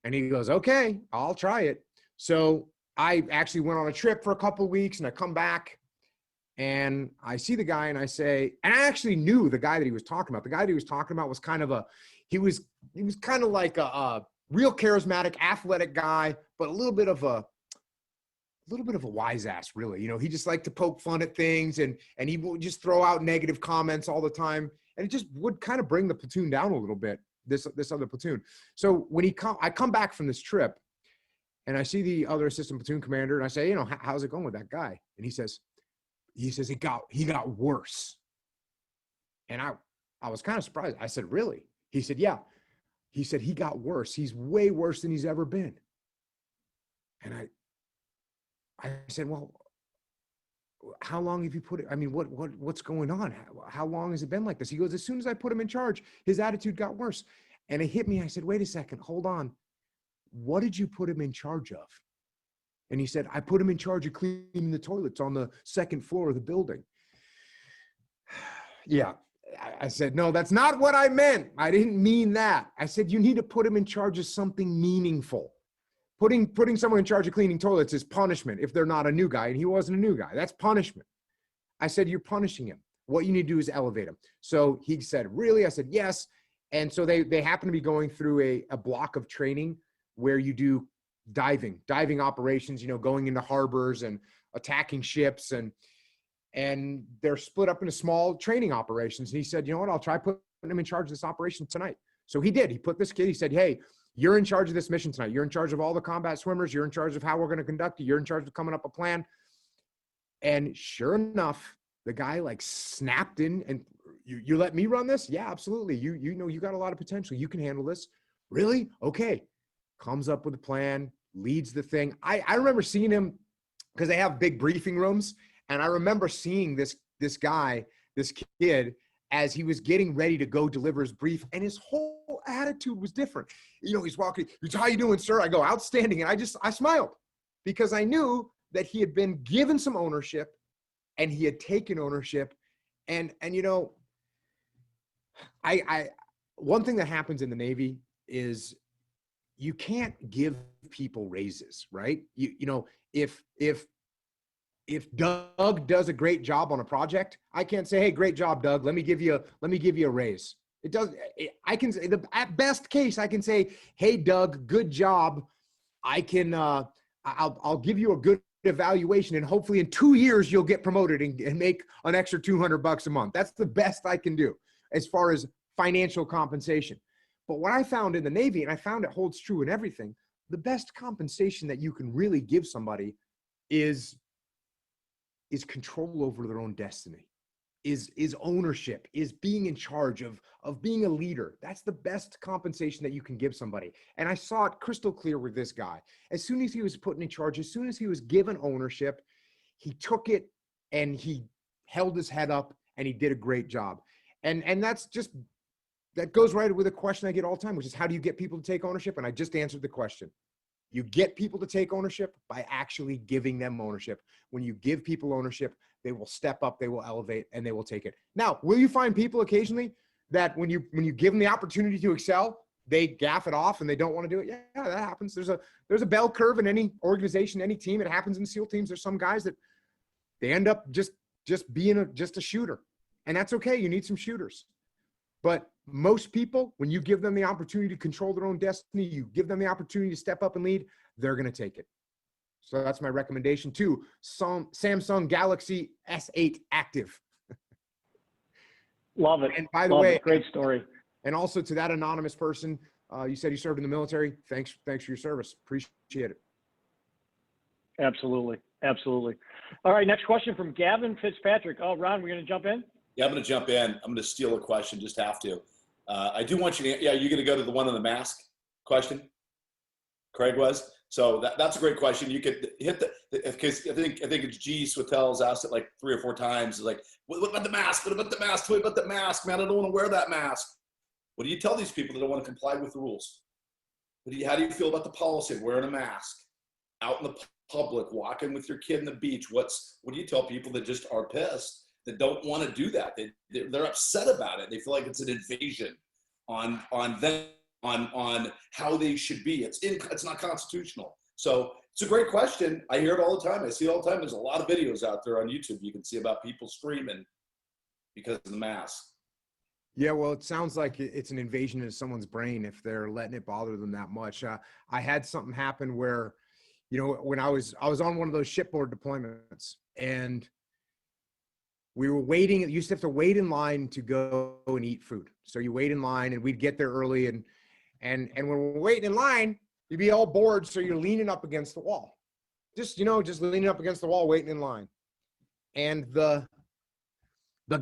And he goes, okay, I'll try it. So I actually went on a trip for a couple of weeks, and I come back and I see the guy and I say, and I actually knew the guy that he was talking about. The guy that he was talking about was kind of he was kind of like a real charismatic, athletic guy, but a little bit of a wise ass, really. He just liked to poke fun at things, and he would just throw out negative comments all the time. And it just would kind of bring the platoon down a little bit, this other platoon. So when I come back from this trip, and I see the other assistant platoon commander, and I say, how's it going with that guy? And he says he got worse. And I was kind of surprised. I said, really? He said, yeah. He said, he got worse. He's way worse than he's ever been. And I said, well, how long have you put it? I mean, what's going on? How long has it been like this? He goes, as soon as I put him in charge, his attitude got worse. And it hit me. I said, wait a second, hold on. What did you put him in charge of? And he said, I put him in charge of cleaning the toilets on the second floor of the building. Yeah. I said, no, that's not what I meant. I didn't mean that. I said, you need to put him in charge of something meaningful. Putting someone in charge of cleaning toilets is punishment if they're not a new guy, and he wasn't a new guy. That's punishment. I said, you're punishing him. What you need to do is elevate him. So he said, really? I said, yes. And so they happen to be going through a block of training where you do diving operations, going into harbors and attacking ships, and they're split up into small training operations. And he said, what, I'll try putting him in charge of this operation tonight. So he did. He put this kid, he said, hey, you're in charge of this mission tonight. You're in charge of all the combat swimmers. You're in charge of how we're going to conduct it. You're in charge of coming up a plan. And sure enough, the guy like snapped in, and you let me run this? Yeah, absolutely. You got a lot of potential. You can handle this. Really? Okay. Comes up with a plan, leads the thing. I remember seeing him because they have big briefing rooms. And I remember seeing this kid, as he was getting ready to go deliver his brief, and his whole attitude was different. He's walking, how you doing, sir? I go, outstanding. And I smiled because I knew that he had been given some ownership and he had taken ownership. And one thing that happens in the Navy is you can't give people raises, right? If Doug does a great job on a project, I can't say, hey, great job, Doug. Let me give you a raise. I can say, at best case, I can say, hey, Doug, good job. I'll give you a good evaluation, and hopefully in 2 years, you'll get promoted and make an extra $200 a month. That's the best I can do as far as financial compensation. But what I found in the Navy, and I found it holds true in everything, the best compensation that you can really give somebody is control over their own destiny, is ownership, is being in charge of being a leader. That's the best compensation that you can give somebody. And I saw it crystal clear with this guy. As soon as he was put in charge, as soon as he was given ownership, he took it and he held his head up and he did a great job. And that goes right with a question I get all the time, which is, how do you get people to take ownership? And I just answered the question. You get people to take ownership by actually giving them ownership. When you give people ownership, they will step up, they will elevate, and they will take it. Now, will you find people occasionally that when you give them the opportunity to excel, they gaff it off and they don't want to do it? Yeah, that happens. There's a bell curve in any organization, any team. It happens in SEAL teams. There's some guys that they end up just being a shooter, and that's okay. You need some shooters. But most people, when you give them the opportunity to control their own destiny, you give them the opportunity to step up and lead, they're going to take it. So that's my recommendation. 2, Samsung Galaxy S8 Active. Love it. And by the Love way, it. Great story. And also to that anonymous person, you said you served in the military. Thanks for your service. Appreciate it. Absolutely. Absolutely. All right. Next question from Gavin Fitzpatrick. Oh, Ron, we're going to jump in? Yeah, I'm going to jump in. I'm going to steal a question. Just have to. I do want you to, yeah, you're going to go to the one on the mask question? Craig was? So that's a great question. You could hit because I think it's G. Swatel's asked it like 3 or 4 times. It's like, what about the mask? What about the mask? What about the mask? Man, I don't want to wear that mask. What do you tell these people that don't want to comply with the rules? How do you feel about the policy of wearing a mask out in the public, walking with your kid on the beach? What do you tell people that just are pissed, that don't want to do that? They're upset about it. They feel like it's an invasion on them, on how they should be. It's not constitutional. So it's a great question. I hear it all the time. I see it all the time. There's a lot of videos out there on YouTube you can see about people screaming because of the mask. Yeah, well, it sounds like it's an invasion into someone's brain if they're letting it bother them that much. I had something happen where, you know, when I was on one of those shipboard deployments, and we were waiting. You used to have to wait in line to go and eat food. So you wait in line, and we'd get there early, and when we're waiting in line, you'd be all bored, so you're leaning up against the wall, just leaning up against the wall, waiting in line, and the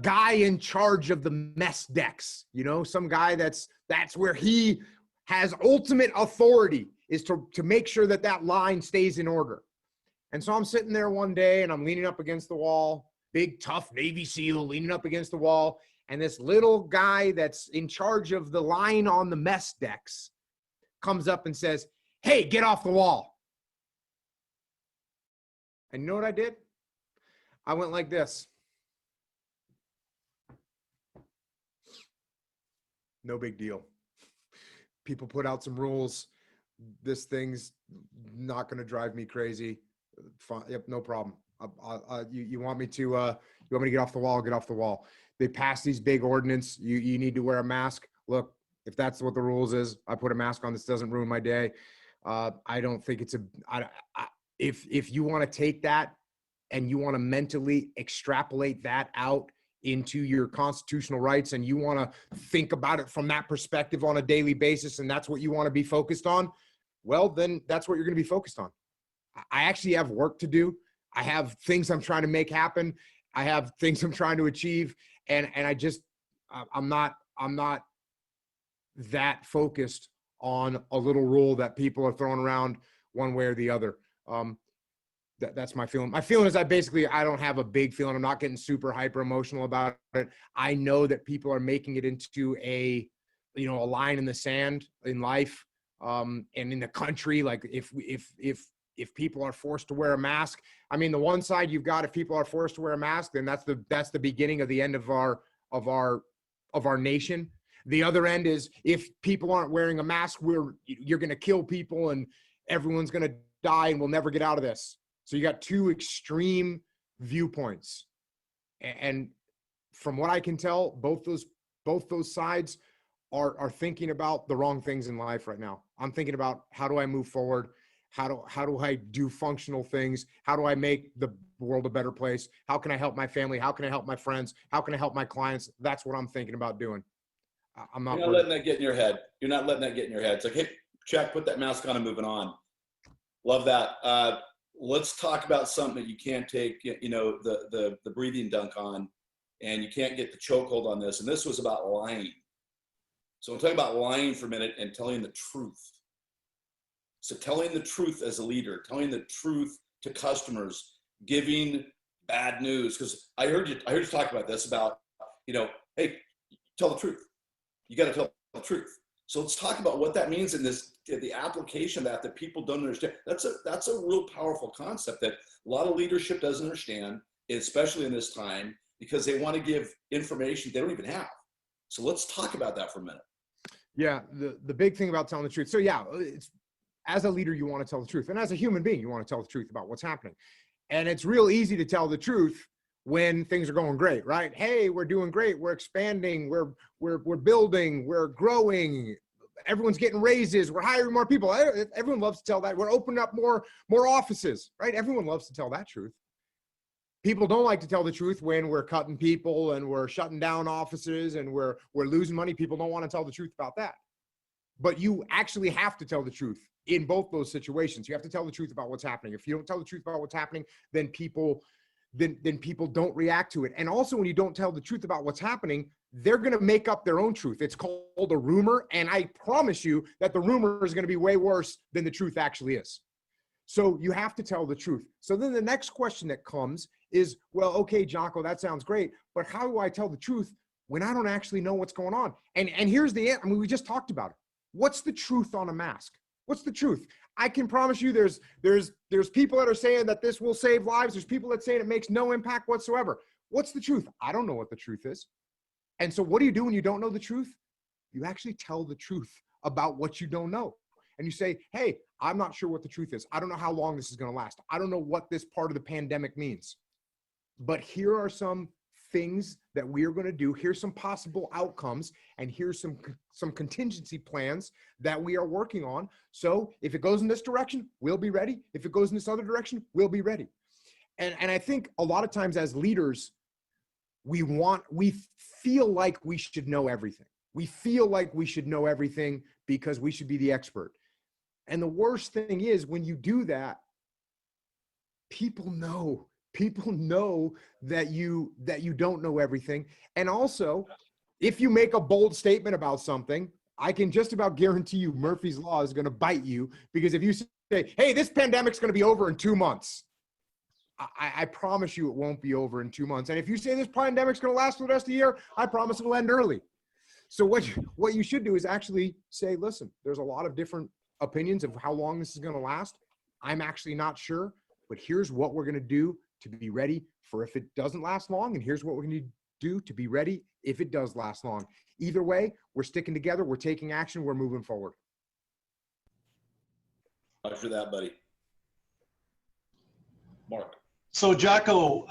guy in charge of the mess decks, you know, some guy that's where he has ultimate authority, is to make sure that line stays in order. And so I'm sitting there one day and I'm leaning up against the wall, big tough Navy SEAL leaning up against the wall. And this little guy that's in charge of the line on the mess decks comes up and says, "Hey, get off the wall." And you know what I did? I went like this. No big deal. People put out some rules. This thing's not going to drive me crazy. Fine. Yep, no problem. You want me to get off the wall? Get off the wall. They pass these big ordinance. You need to wear a mask. Look, if that's what the rules is, I put a mask on. This doesn't ruin my day. I don't think it's if you want to take that and you want to mentally extrapolate that out into your constitutional rights, and you want to think about it from that perspective on a daily basis, and that's what you want to be focused on, well, then that's what you're going to be focused on. I actually have work to do. I have things I'm trying to make happen. I have things I'm trying to achieve. And I'm not that focused on a little rule that people are throwing around one way or the other. That's my feeling. My feeling is I don't have a big feeling. I'm not getting super hyper emotional about it. I know that people are making it into a line in the sand in life, and in the country. Like if people are forced to wear a mask, I mean, the one side you've got, if people are forced to wear a mask, then that's the beginning of the end of our nation. The other end is if people aren't wearing a mask, you're going to kill people and everyone's going to die and we'll never get out of this. So you got two extreme viewpoints. And from what I can tell, both those sides are thinking about the wrong things in life right now. I'm thinking about, how do I move forward? How do I do functional things? How do I make the world a better place? How can I help my family? How can I help my friends? How can I help my clients? That's what I'm thinking about doing. I'm not letting that get in your head. You're not letting that get in your head. It's like, hey, check, put that mask on and moving on. Love that. Let's talk about something that you can't take, the breathing dunk on, and you can't get the chokehold on this. And this was about lying. So I'm talking about lying for a minute and telling the truth. So telling the truth as a leader, telling the truth to customers, giving bad news. Because I heard you talk about this about, hey, tell the truth. You got to tell the truth. So let's talk about what that means in the application of that people don't understand. That's a real powerful concept that a lot of leadership doesn't understand, especially in this time, because they want to give information they don't even have. So let's talk about that for a minute. Yeah, the big thing about telling the truth. So yeah, as a leader, you want to tell the truth. And as a human being, you want to tell the truth about what's happening. And it's real easy to tell the truth when things are going great, right? Hey, we're doing great. We're expanding. We're building. We're growing. everyone's getting raises, we're hiring more people. Everyone loves to tell that. We're opening up more offices, right? Everyone loves to tell that truth. People don't like to tell the truth when we're cutting people and we're shutting down offices and we're losing money. People don't want to tell the truth about that. But you actually have to tell the truth in both those situations. You have to tell the truth about what's happening. If you don't tell the truth about what's happening, then people don't react to it. And also, when you don't tell the truth about what's happening, they're going to make up their own truth. It's called a rumor. And I promise you that the rumor is going to be way worse than the truth actually is. So you have to tell the truth. So then the next question that comes is, well, okay, Jocko, that sounds great, but how do I tell the truth when I don't actually know what's going on? And here's the answer. I mean, we just talked about it. What's the truth on a mask? What's the truth? I can promise you there's people that are saying that this will save lives. There's people that say it makes no impact whatsoever. What's the truth? I don't know what the truth is. And so what do you do when you don't know the truth? You actually tell the truth about what you don't know. And you say, hey, I'm not sure what the truth is. I don't know how long this is going to last. I don't know what this part of the pandemic means. But here are some things that we are going to do. Here's some possible outcomes, and here's some contingency plans that we are working on. So if it goes in this direction, we'll be ready. If it goes in this other direction, we'll be ready. And I think a lot of times as leaders, we feel like we should know everything. We feel like we should know everything because we should be the expert. And the worst thing is when you do that, people know that you don't know everything. And also, if you make a bold statement about something, I can just about guarantee you Murphy's Law is going to bite you, because if you say, hey, this pandemic's going to be over in 2 months, I promise you it won't be over in 2 months. And if you say this pandemic's going to last for the rest of the year, I promise it'll end early. So what you should do is actually say, listen, there's a lot of different opinions of how long this is going to last. I'm actually not sure, but here's what we're going to do to be ready for if it doesn't last long. And here's what we're going to do to be ready if it does last long. Either way, we're sticking together. We're taking action. We're moving forward. After that, buddy. Mark. So Jocko,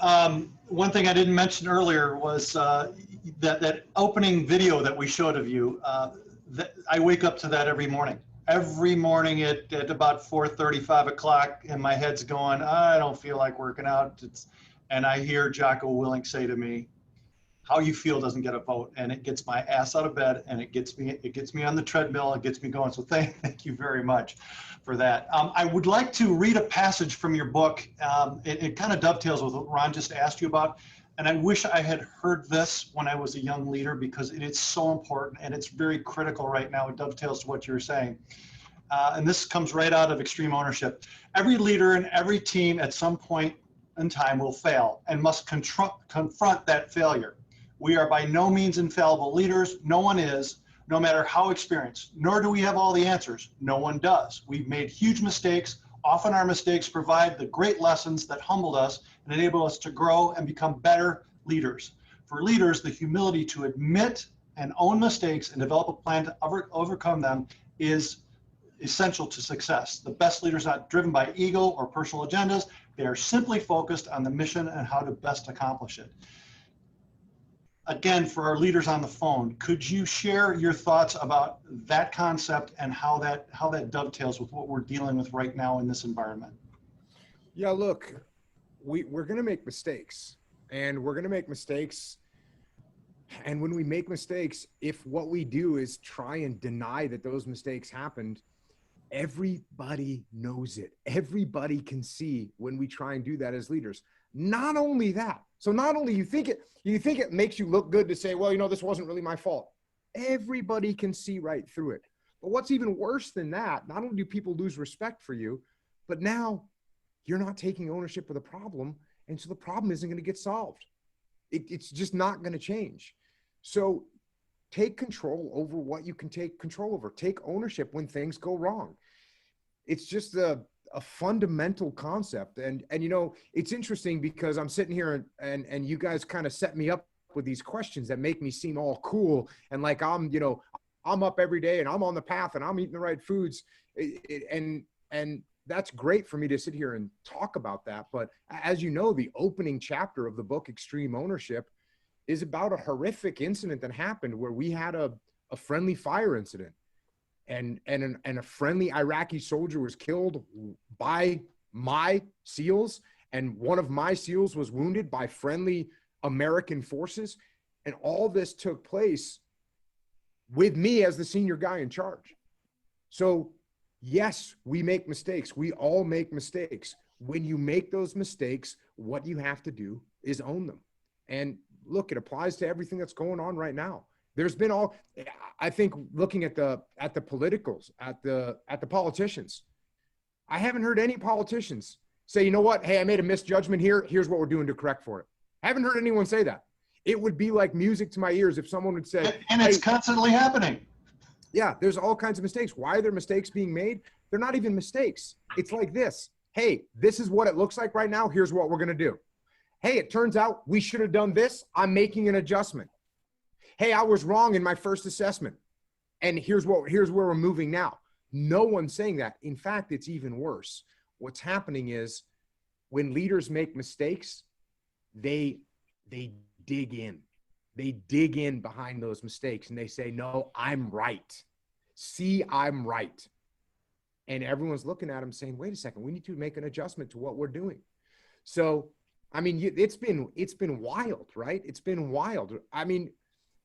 one thing I didn't mention earlier was that opening video that we showed of you. I wake up to that every morning. Every morning at about 4:30, 5 o'clock, and my head's going, I don't feel like working out. And I hear Jocko Willett say to me, how you feel doesn't get a vote. And it gets my ass out of bed, and it gets me on the treadmill. It gets me going. So thank you very much for that. I would like to read a passage from your book. It kind of dovetails with what Ron just asked you about. And I wish I had heard this when I was a young leader, because it is so important and it's very critical right now. It dovetails to what you're saying. And this comes right out of Extreme Ownership. Every leader and every team at some point in time will fail and must confront that failure. We are by no means infallible leaders. No one is, no matter how experienced, nor do we have all the answers. No one does. We've made huge mistakes. Often our mistakes provide the great lessons that humbled us and enable us to grow and become better leaders. For leaders, the humility to admit and own mistakes and develop a plan to overcome them is essential to success. The best leaders are not driven by ego or personal agendas. They are simply focused on the mission and how to best accomplish it. Again, for our leaders on the phone, could you share your thoughts about that concept and how that dovetails with what we're dealing with right now in this environment? Yeah, look, we're going to make mistakes, and we're going to make mistakes. And when we make mistakes, if what we do is try and deny that those mistakes happened, everybody knows it. Everybody can see when we try and do that as leaders. Not only that, so not only you think it makes you look good to say, well, this wasn't really my fault. Everybody can see right through it. But what's even worse than that, not only do people lose respect for you, but now you're not taking ownership of the problem. And so the problem isn't going to get solved. It's just not going to change. So take control over what you can take control over. Take ownership when things go wrong. It's just a fundamental concept. And it's interesting because I'm sitting here and you guys kind of set me up with these questions that make me seem all cool. And like, I'm up every day and I'm on the path and I'm eating the right foods. And that's great for me to sit here and talk about that. But as you know, the opening chapter of the book, Extreme Ownership, is about a horrific incident that happened where we had a friendly fire incident. and a friendly Iraqi soldier was killed by my SEALs, and one of my SEALs was wounded by friendly American forces, and all this took place with me as the senior guy in charge. So yes, we make mistakes. We all make mistakes. When you make those mistakes, what you have to do is own them. And look, it applies to everything that's going on right now. There's been all, I think, looking at the politicals, at the politicians, I haven't heard any politicians say, you know what, hey, I made a misjudgment here. Here's what we're doing to correct for it. I haven't heard anyone say that. It would be like music to my ears if someone would say, and it's hey, constantly happening. yeah, there's all kinds of mistakes. Why are there mistakes being made? They're not even mistakes. It's like this. Hey, this is what it looks like right now. Here's what we're going to do. Hey, it turns out we should have done this. I'm making an adjustment. Hey, I was wrong in my first assessment. And here's where we're moving now. No one's saying that. In fact, it's even worse. What's happening is when leaders make mistakes, they dig in. They dig in behind those mistakes and they say, no, I'm right. See, I'm right. And everyone's looking at them saying, wait a second, we need to make an adjustment to what we're doing. So, I mean, it's been wild, right? It's been wild. I mean,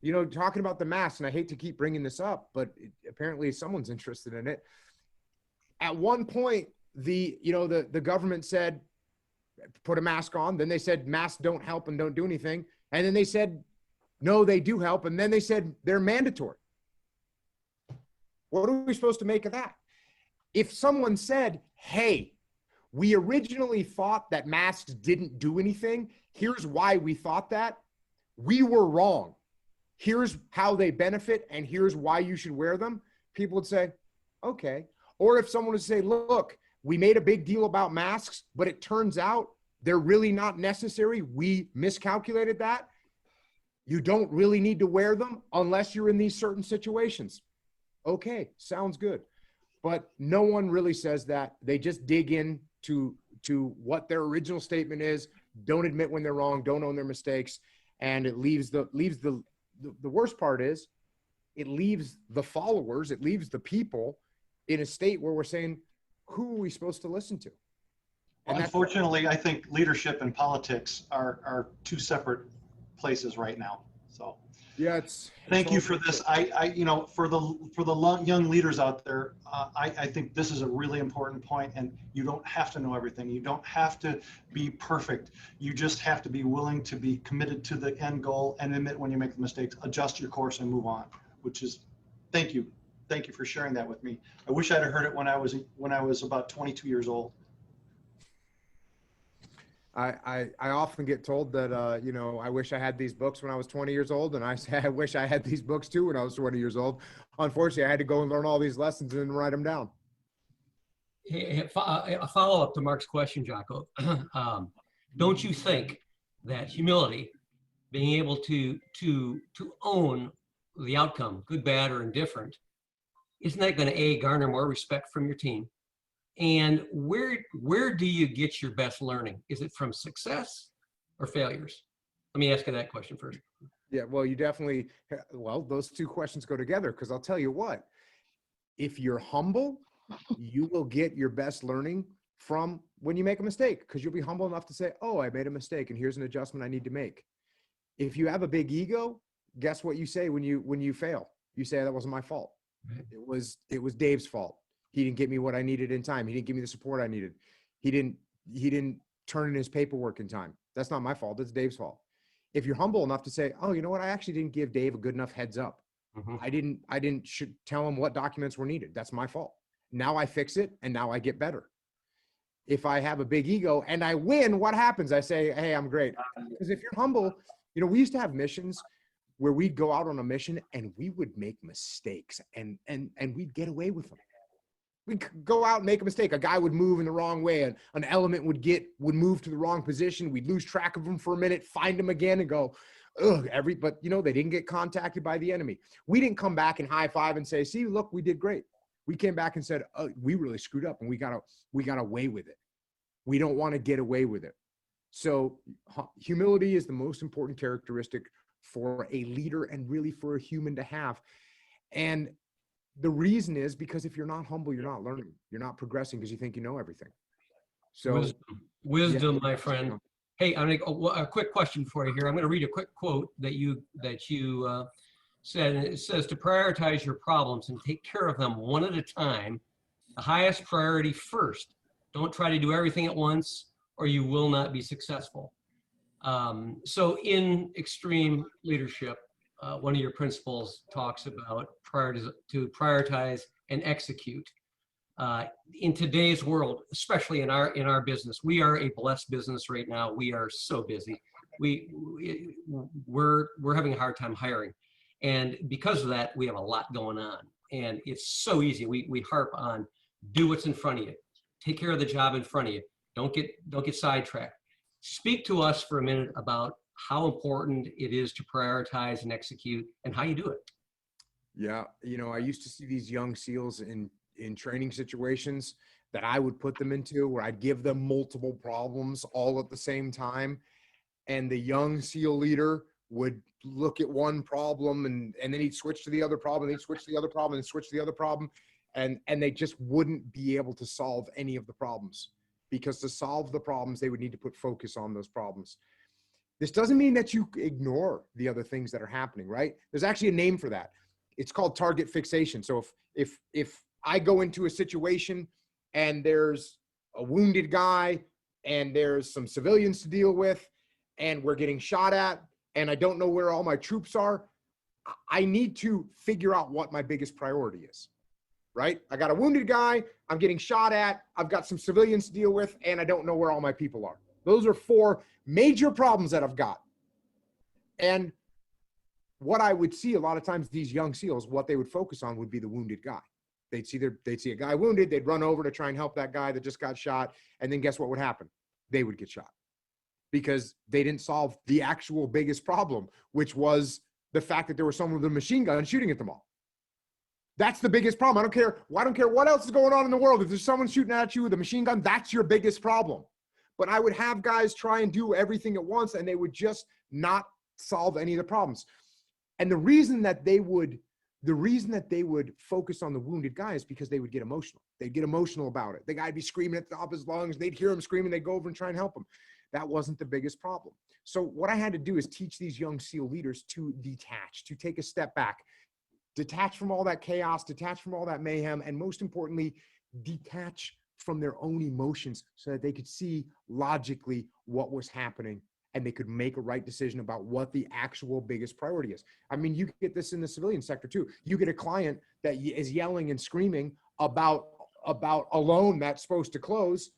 you know, talking about the mask, and I hate to keep bringing this up, but apparently someone's interested in it. At one point, the government said, put a mask on. Then they said masks don't help and don't do anything. And then they said, no, they do help. And then they said they're mandatory. What are we supposed to make of that? If someone said, hey, we originally thought that masks didn't do anything. Here's why we thought that. We were wrong. Here's how they benefit, and here's why you should wear them. People would say, okay. Or if someone would say, look, we made a big deal about masks, but it turns out they're really not necessary. We miscalculated that. You don't really need to wear them unless you're in these certain situations. Okay, sounds good. But no one really says that. They just dig in to what their original statement is, don't admit when they're wrong, don't own their mistakes, and it leaves the worst part is it leaves the followers, it leaves the people in a state where we're saying, who are we supposed to listen to? And unfortunately, I think leadership and politics are two separate places right now. So yeah, thank you for this. I you know, for the young leaders out there, I think this is a really important point, and you don't have to know everything. You don't have to be perfect. You just have to be willing to be committed to the end goal and admit when you make the mistakes, adjust your course and move on, which is, thank you. Thank you for sharing that with me. I wish I'd have heard it when I was about 22 years old. I often get told that, you know, I wish I had these books when I was 20 years old. And I say, I wish I had these books too when I was 20 years old. Unfortunately, I had to go and learn all these lessons and write them down. A follow-up to Mark's question, Jocko. Don't you think that humility, being able to own the outcome, good, bad, or indifferent, isn't that going to garner more respect from your team? And where do you get your best learning? Is it from success or failures? Let me ask you that question first. Yeah, well, those two questions go together, because I'll tell you what, if you're humble, you will get your best learning from when you make a mistake, because you'll be humble enough to say, oh, I made a mistake and here's an adjustment I need to make. If you have a big ego, guess what you say when you fail? You say, that wasn't my fault. Right. It was Dave's fault. He didn't get me what I needed in time. He didn't give me the support I needed. He didn't turn in his paperwork in time. That's not my fault. It's Dave's fault. If you're humble enough to say, oh, you know what? I actually didn't give Dave a good enough heads up. Mm-hmm. I didn't tell him what documents were needed. That's my fault. Now I fix it, and now I get better. If I have a big ego and I win, what happens? I say, hey, I'm great. Because if you're humble, you know, we used to have missions where we'd go out on a mission and we would make mistakes and we'd get away with them. We'd go out and make a mistake. A guy would move in the wrong way, and an element would move to the wrong position. We'd lose track of him for a minute, find him again and go, ugh, but you know, they didn't get contacted by the enemy. We didn't come back and high five and say, see, look, we did great. We came back and said, oh, we really screwed up and we got away with it. We don't want to get away with it. So humility is the most important characteristic for a leader and really for a human to have. And the reason is because if you're not humble, you're not learning, you're not progressing because you think you know everything. So Wisdom, yeah, my friend. Hey, I'm gonna a quick question for you here. I'm going to read a quick quote that you said, and it says to prioritize your problems and take care of them one at a time. The highest priority first. Don't try to do everything at once, or you will not be successful. So in extreme leadership, one of your principles talks about to prioritize and execute. In today's world, especially in our business, we are a blessed business right now. We are so busy. We're having a hard time hiring, and because of that, we have a lot going on. And it's so easy. We harp on do what's in front of you, take care of the job in front of you. Don't get sidetracked. Speak to us for a minute about how important it is to prioritize and execute, and how you do it. Yeah, I used to see these young SEALs in training situations that I would put them into, where I'd give them multiple problems all at the same time. And the young SEAL leader would look at one problem and then he'd switch to the other problem, he'd switch to the other problem, and switch to the other problem. And they just wouldn't be able to solve any of the problems, because to solve the problems, they would need to put focus on those problems. This doesn't mean that you ignore the other things that are happening, right? There's actually a name for that. It's called target fixation. So if I go into a situation and there's a wounded guy and there's some civilians to deal with and we're getting shot at and I don't know where all my troops are, I need to figure out what my biggest priority is, right? I got a wounded guy, I'm getting shot at, I've got some civilians to deal with, and I don't know where all my people are. Those are 4 major problems that I've got. And what I would see a lot of times, these young SEALs, what they would focus on would be the wounded guy. They'd see a guy wounded, they'd run over to try and help that guy that just got shot, and then guess what would happen? They would get shot, because they didn't solve the actual biggest problem, which was the fact that there was someone with a machine gun shooting at them all. That's the biggest problem. I don't care what else is going on in the world. If there's someone shooting at you with a machine gun, that's your biggest problem. But I would have guys try and do everything at once, and they would just not solve any of the problems. And the reason that they would focus on the wounded guy is because they would get emotional. They'd get emotional about it. The guy'd be screaming at the top of his lungs. They'd hear him screaming. They'd go over and try and help him. That wasn't the biggest problem. So what I had to do is teach these young SEAL leaders to detach, to take a step back, detach from all that chaos, detach from all that mayhem, and most importantly, detach from their own emotions so that they could see logically what was happening and they could make a right decision about what the actual biggest priority is. I mean, you get this in the civilian sector too. You get a client that is yelling and screaming about a loan that's supposed to close,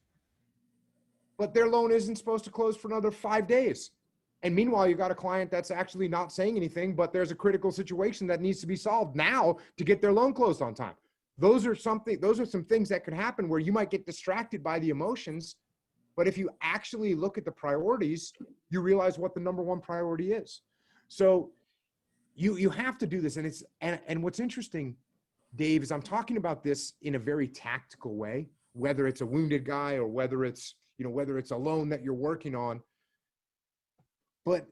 but their loan isn't supposed to close for another 5 days. And meanwhile, you've got a client that's actually not saying anything, but there's a critical situation that needs to be solved now to get their loan closed on time. Those are some things that could happen where you might get distracted by the emotions. But if you actually look at the priorities, you realize what the number one priority is. So you have to do this. And what's interesting, Dave, is I'm talking about this in a very tactical way, whether it's a wounded guy or whether it's a loan that you're working on. But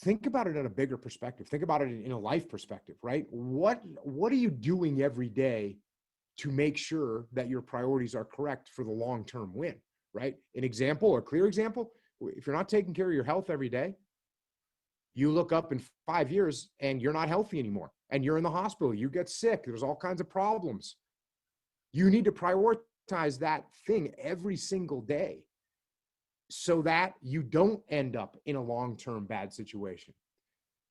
think about it at a bigger perspective. Think about it in a life perspective, right? What are you doing every day to make sure that your priorities are correct for the long-term win, right? A clear example, if you're not taking care of your health every day, you look up in 5 years and you're not healthy anymore and you're in the hospital, you get sick, there's all kinds of problems. You need to prioritize that thing every single day so that you don't end up in a long-term bad situation.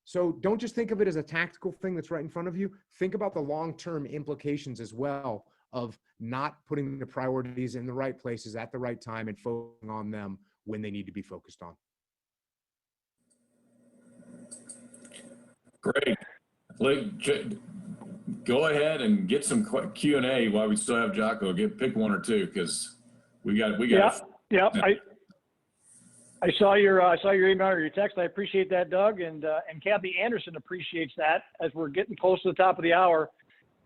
So don't just think of it as a tactical thing that's right in front of you. Think about the long-term implications as well of not putting the priorities in the right places at the right time and focusing on them when they need to be focused on. Great. Go ahead and get some Q&A while we still have Jocko. Pick one or two, because we got. Yeah. I saw your email or your text. I appreciate that, Doug, and Kathy Anderson appreciates that. As we're getting close to the top of the hour,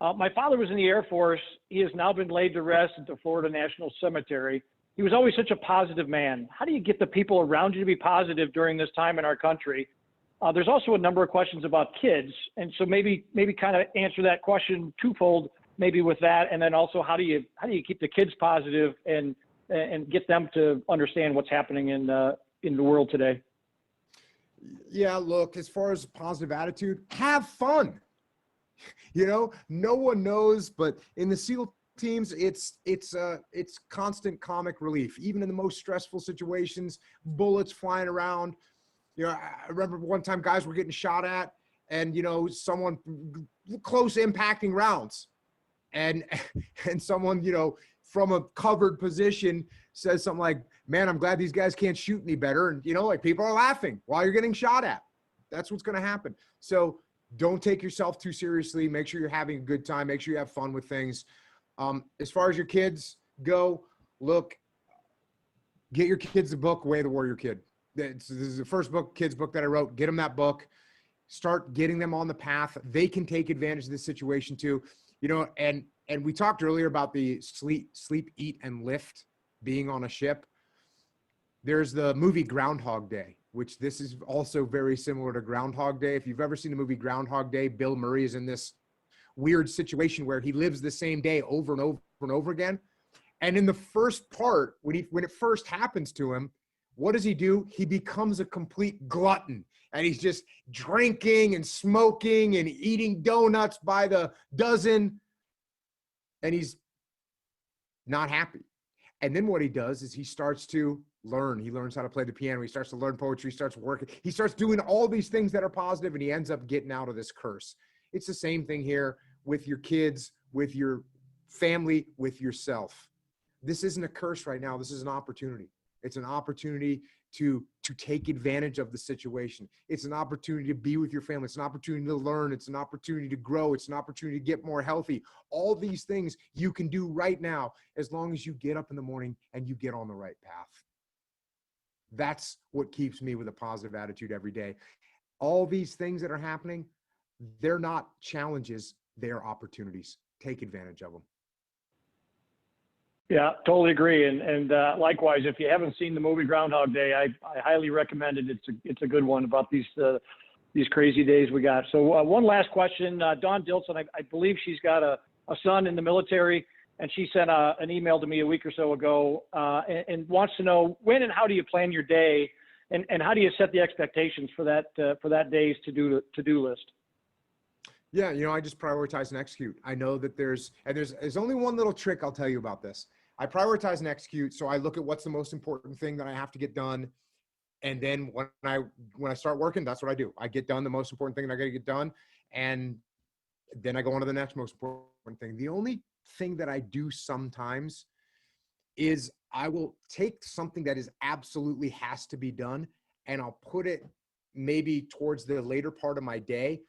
my father was in the Air Force. He has now been laid to rest at the Florida National Cemetery. He was always such a positive man. How do you get the people around you to be positive during this time in our country? There's also a number of questions about kids. And so maybe kind of answer that question twofold, maybe with that. And then also, how do you keep the kids positive and get them to understand what's happening in the world today? Yeah, look, as far as positive attitude, have fun. You know, no one knows, but in the SEAL teams, it's constant comic relief, even in the most stressful situations, bullets flying around. You know, I remember one time guys were getting shot at, and, you know, someone close impacting rounds, and someone, you know, from a covered position says something like, man, I'm glad these guys can't shoot any better. And, you know, like, people are laughing while you're getting shot at. That's what's going to happen. So don't take yourself too seriously. Make sure you're having a good time. Make sure you have fun with things. As far as your kids go, look, get your kids the book, Way of the Warrior Kid. This is the first kids book that I wrote. Get them that book. Start getting them on the path. They can take advantage of this situation too. You know, and we talked earlier about the sleep, eat, and lift being on a ship. There's the movie Groundhog Day, which this is also very similar to Groundhog Day. If you've ever seen the movie Groundhog Day, Bill Murray is in this weird situation where he lives the same day over and over and over again. And in the first part, when it first happens to him, what does he do? He becomes a complete glutton, and he's just drinking and smoking and eating donuts by the dozen, and he's not happy. And then what he does is he starts to learn. He learns how to play the piano. He starts to learn poetry. He starts working. He starts doing all these things that are positive, and he ends up getting out of this curse. It's the same thing here with your kids, with your family, with yourself. This isn't a curse right now. This is an opportunity. It's an opportunity to take advantage of the situation. It's an opportunity to be with your family. It's an opportunity to learn. It's an opportunity to grow. It's an opportunity to get more healthy. All these things you can do right now, as long as you get up in the morning and you get on the right path. That's what keeps me with a positive attitude every day. All these things that are happening, they're not challenges, they're opportunities. Take advantage of them. Yeah, totally agree. And likewise, if you haven't seen the movie Groundhog Day, I highly recommend it. It's a good one about these crazy days we got. So one last question, Dawn Dilson, I believe she's got a son in the military, and she sent an email to me a week or so ago and wants to know when and how do you plan your day, and how do you set the expectations for that day's to-do list? Yeah, you know, I just prioritize and execute. I know that there's only one little trick I'll tell you about this. I prioritize and execute. So I look at what's the most important thing that I have to get done. And then when I start working, that's what I do. I get done the most important thing that I got to get done. And then I go on to the next most important thing. The only thing that I do sometimes is I will take something that is absolutely has to be done, and I'll put it maybe towards the later part of my day,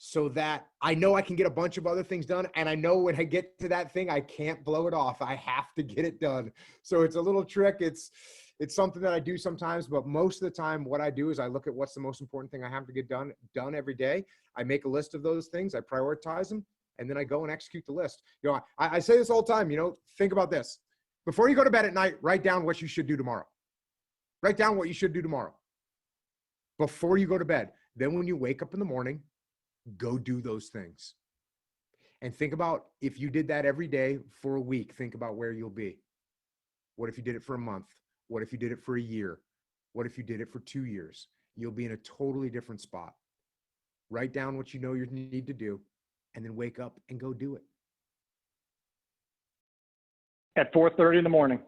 so that I know I can get a bunch of other things done. And I know when I get to that thing, I can't blow it off. I have to get it done. So it's a little trick. It's something that I do sometimes, but most of the time what I do is I look at what's the most important thing I have to get done every day. I make a list of those things. I prioritize them, and then I go and execute the list. You know, I say this all the time, you know, think about this. Before you go to bed at night, write down what you should do tomorrow. Write down what you should do tomorrow before you go to bed. Then when you wake up in the morning, go do those things. And think about, if you did that every day for a week, think about where you'll be. What if you did it for a month? What if you did it for a year? What if you did it for 2 years? You'll be in a totally different spot. Write down what you know you need to do, and then wake up and go do it. At 4:30 in the morning.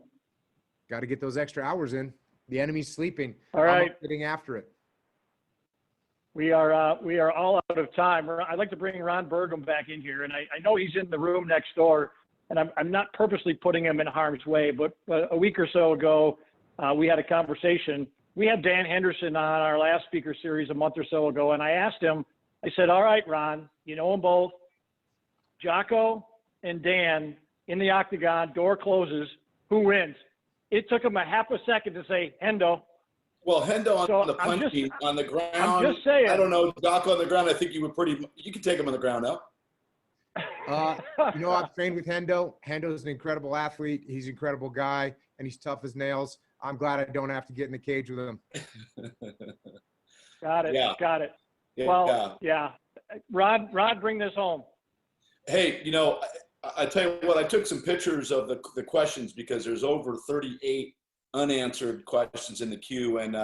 Got to get those extra hours in. The enemy's sleeping. All right. I'm getting after it. We are all out of time. I'd like to bring Ron Burgum back in here, and I know he's in the room next door, and I'm not purposely putting him in harm's way, but a week or so ago, we had a conversation. We had Dan Henderson on our last speaker series a month or so ago, and I asked him, I said, all right, Ron, you know them both. Jocko and Dan in the octagon, door closes, who wins? It took him a half a second to say, Hendo. Well, Hendo on So the punchy, on the ground. I'm just saying. I don't know, Jocko on the ground. I think you could take him on the ground now. You know, I've trained with Hendo. Hendo's an incredible athlete. He's an incredible guy, and he's tough as nails. I'm glad I don't have to get in the cage with him. Got it. Yeah. Got it. Yeah. Well, yeah. Rod, bring this home. Hey, I tell you what, I took some pictures of the questions because there's over 38 unanswered questions in the queue. And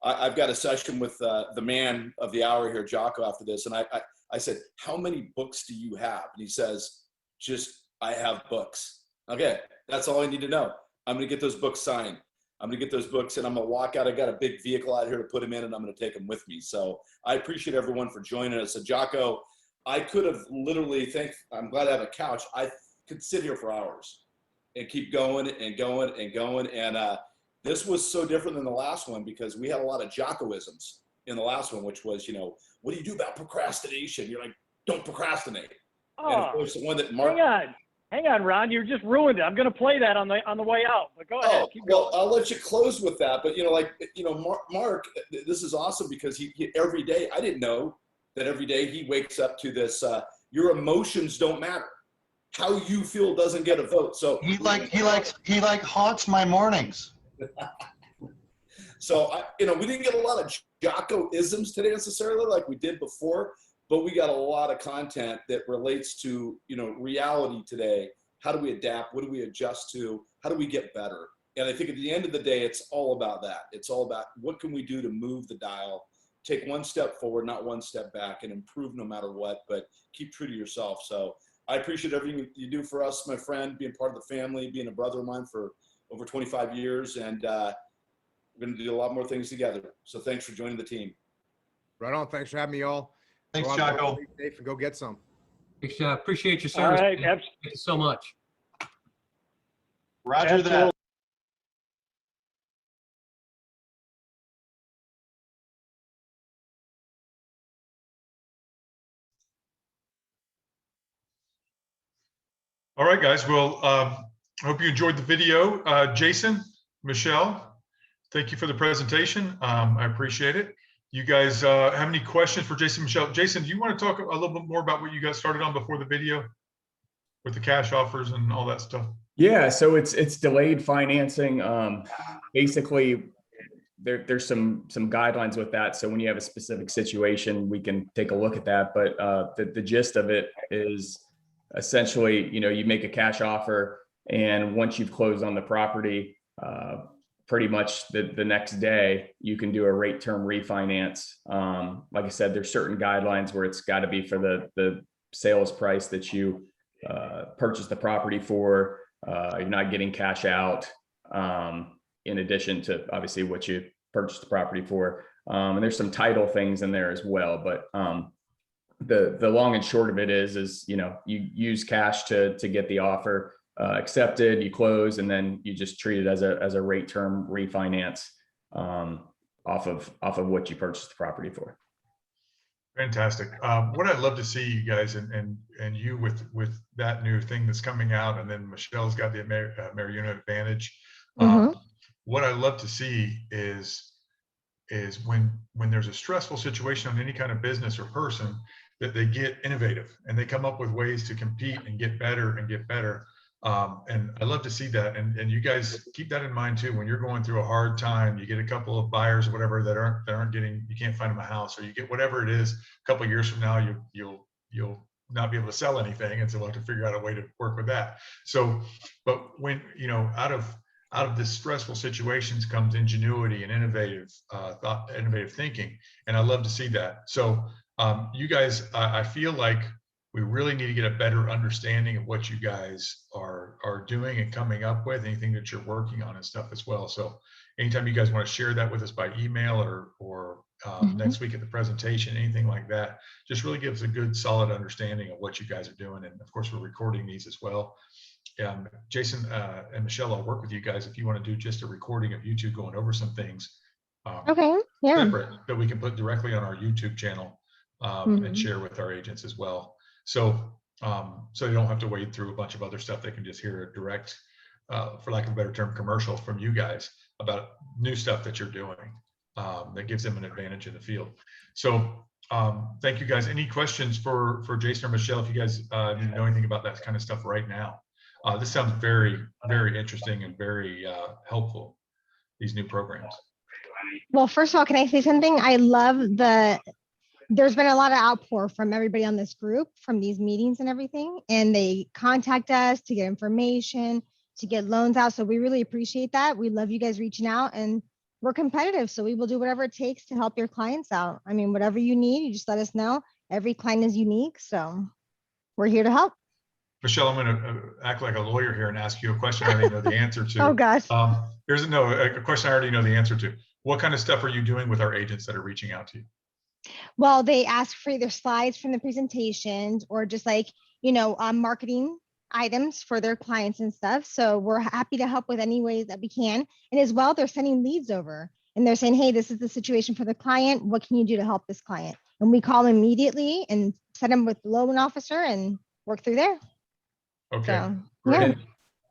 I've got a session with the man of the hour here, Jocko, after this. And I said, how many books do you have? And he says, I have books. Okay, that's all I need to know. I'm going to get those books signed. I'm going to get those books and I'm going to walk out. I got a big vehicle out here to put them in and I'm going to take them with me. So I appreciate everyone for joining us. So Jocko, I could have literally I'm glad I have a couch. I could sit here for hours and keep going and going and going. And this was so different than the last one because we had a lot of Jockoisms in the last one, which was, what do you do about procrastination? You're like, don't procrastinate. Oh, and of course, the one that Mark. Hang on, Ron. You just ruined it. I'm going to play that on the way out. But go ahead. Keep going. I'll let you close with that. But Mark, this is awesome because he every day. I didn't know that every day he wakes up to this. Your emotions don't matter. How you feel doesn't get a vote. So he haunts my mornings. So we didn't get a lot of Jocko-isms today necessarily like we did before. But we got a lot of content that relates to, reality today. How do we adapt? What do we adjust to? How do we get better? And I think at the end of the day, it's all about that. It's all about what can we do to move the dial, take one step forward, not one step back, and improve no matter what, but keep true to yourself. So I appreciate everything you do for us, my friend, being part of the family, being a brother of mine for over 25 years. And we're going to do a lot more things together. So thanks for joining the team. Right on. Thanks for having me, y'all. Thanks, Jocko. Safe and go get some. Appreciate your service. All right. Thank you so much. Roger that. Absolutely. All right, guys. Well, I hope you enjoyed the video. Jason, Michelle, thank you for the presentation. I appreciate it. You guys have any questions for Jason, Michelle? Jason, do you want to talk a little bit more about what you guys started on before the video with the cash offers and all that stuff? Yeah, so it's delayed financing. Basically, there's some guidelines with that. So when you have a specific situation, we can take a look at that. But the gist of it is essentially, you make a cash offer, and once you've closed on the property, pretty much the next day, you can do a rate term refinance. Like I said, there's certain guidelines where it's got to be for the sales price that you purchased the property for. You're not getting cash out in addition to obviously what you purchased the property for. And there's some title things in there as well. But the long and short of it is you use cash to get the offer accepted, you close, and then you just treat it as a rate term refinance off of what you purchased the property for. Fantastic. What I'd love to see you guys and you with that new thing that's coming out, and then Michelle's got the AmeriUno Advantage. What I'd love to see is when there's a stressful situation on any kind of business or person, that they get innovative and they come up with ways to compete and get better and get better. And I love to see that. And you guys keep that in mind too. When you're going through a hard time, you get a couple of buyers or whatever that aren't getting, you can't find them a house, or you get whatever it is. A couple of years from now, you'll not be able to sell anything, and so we'll have to figure out a way to work with that. So, but when out of this stressful situations comes ingenuity and innovative thinking, and I love to see that. So, you guys, I feel like we really need to get a better understanding of what you guys are doing and coming up with, anything that you're working on and stuff as well. So anytime you guys want to share that with us by email or next week at the presentation, anything like that, just really gives a good solid understanding of what you guys are doing. And of course, we're recording these as well. Jason and Michelle, I'll work with you guys if you want to do just a recording of you two going over some things. Okay, yeah. Separate, that we can put directly on our YouTube channel and share with our agents as well. So so they don't have to wade through a bunch of other stuff. They can just hear a direct, for lack of a better term, commercial from you guys about new stuff that you're doing that gives them an advantage in the field. So thank you guys. Any questions for Jason or Michelle if you guys need to know anything about that kind of stuff right now? This sounds very, very interesting and very helpful, these new programs. Well, first of all, can I say something? I love the there's been a lot of outpour from everybody on this group from these meetings and everything. And they contact us to get information, to get loans out. So we really appreciate that. We love you guys reaching out, and we're competitive. So we will do whatever it takes to help your clients out. I mean, whatever you need, you just let us know. Every client is unique. So we're here to help. Michelle, I'm going to act like a lawyer here and ask you a question I already know the answer to. Oh gosh. Here's a question I already know the answer to. What kind of stuff are you doing with our agents that are reaching out to you? Well, they ask for either slides from the presentations or just like, marketing items for their clients and stuff. So we're happy to help with any ways that we can. And as well, they're sending leads over and they're saying, hey, this is the situation for the client. What can you do to help this client? And we call immediately and set them with the loan officer and work through there. Okay. So, Great.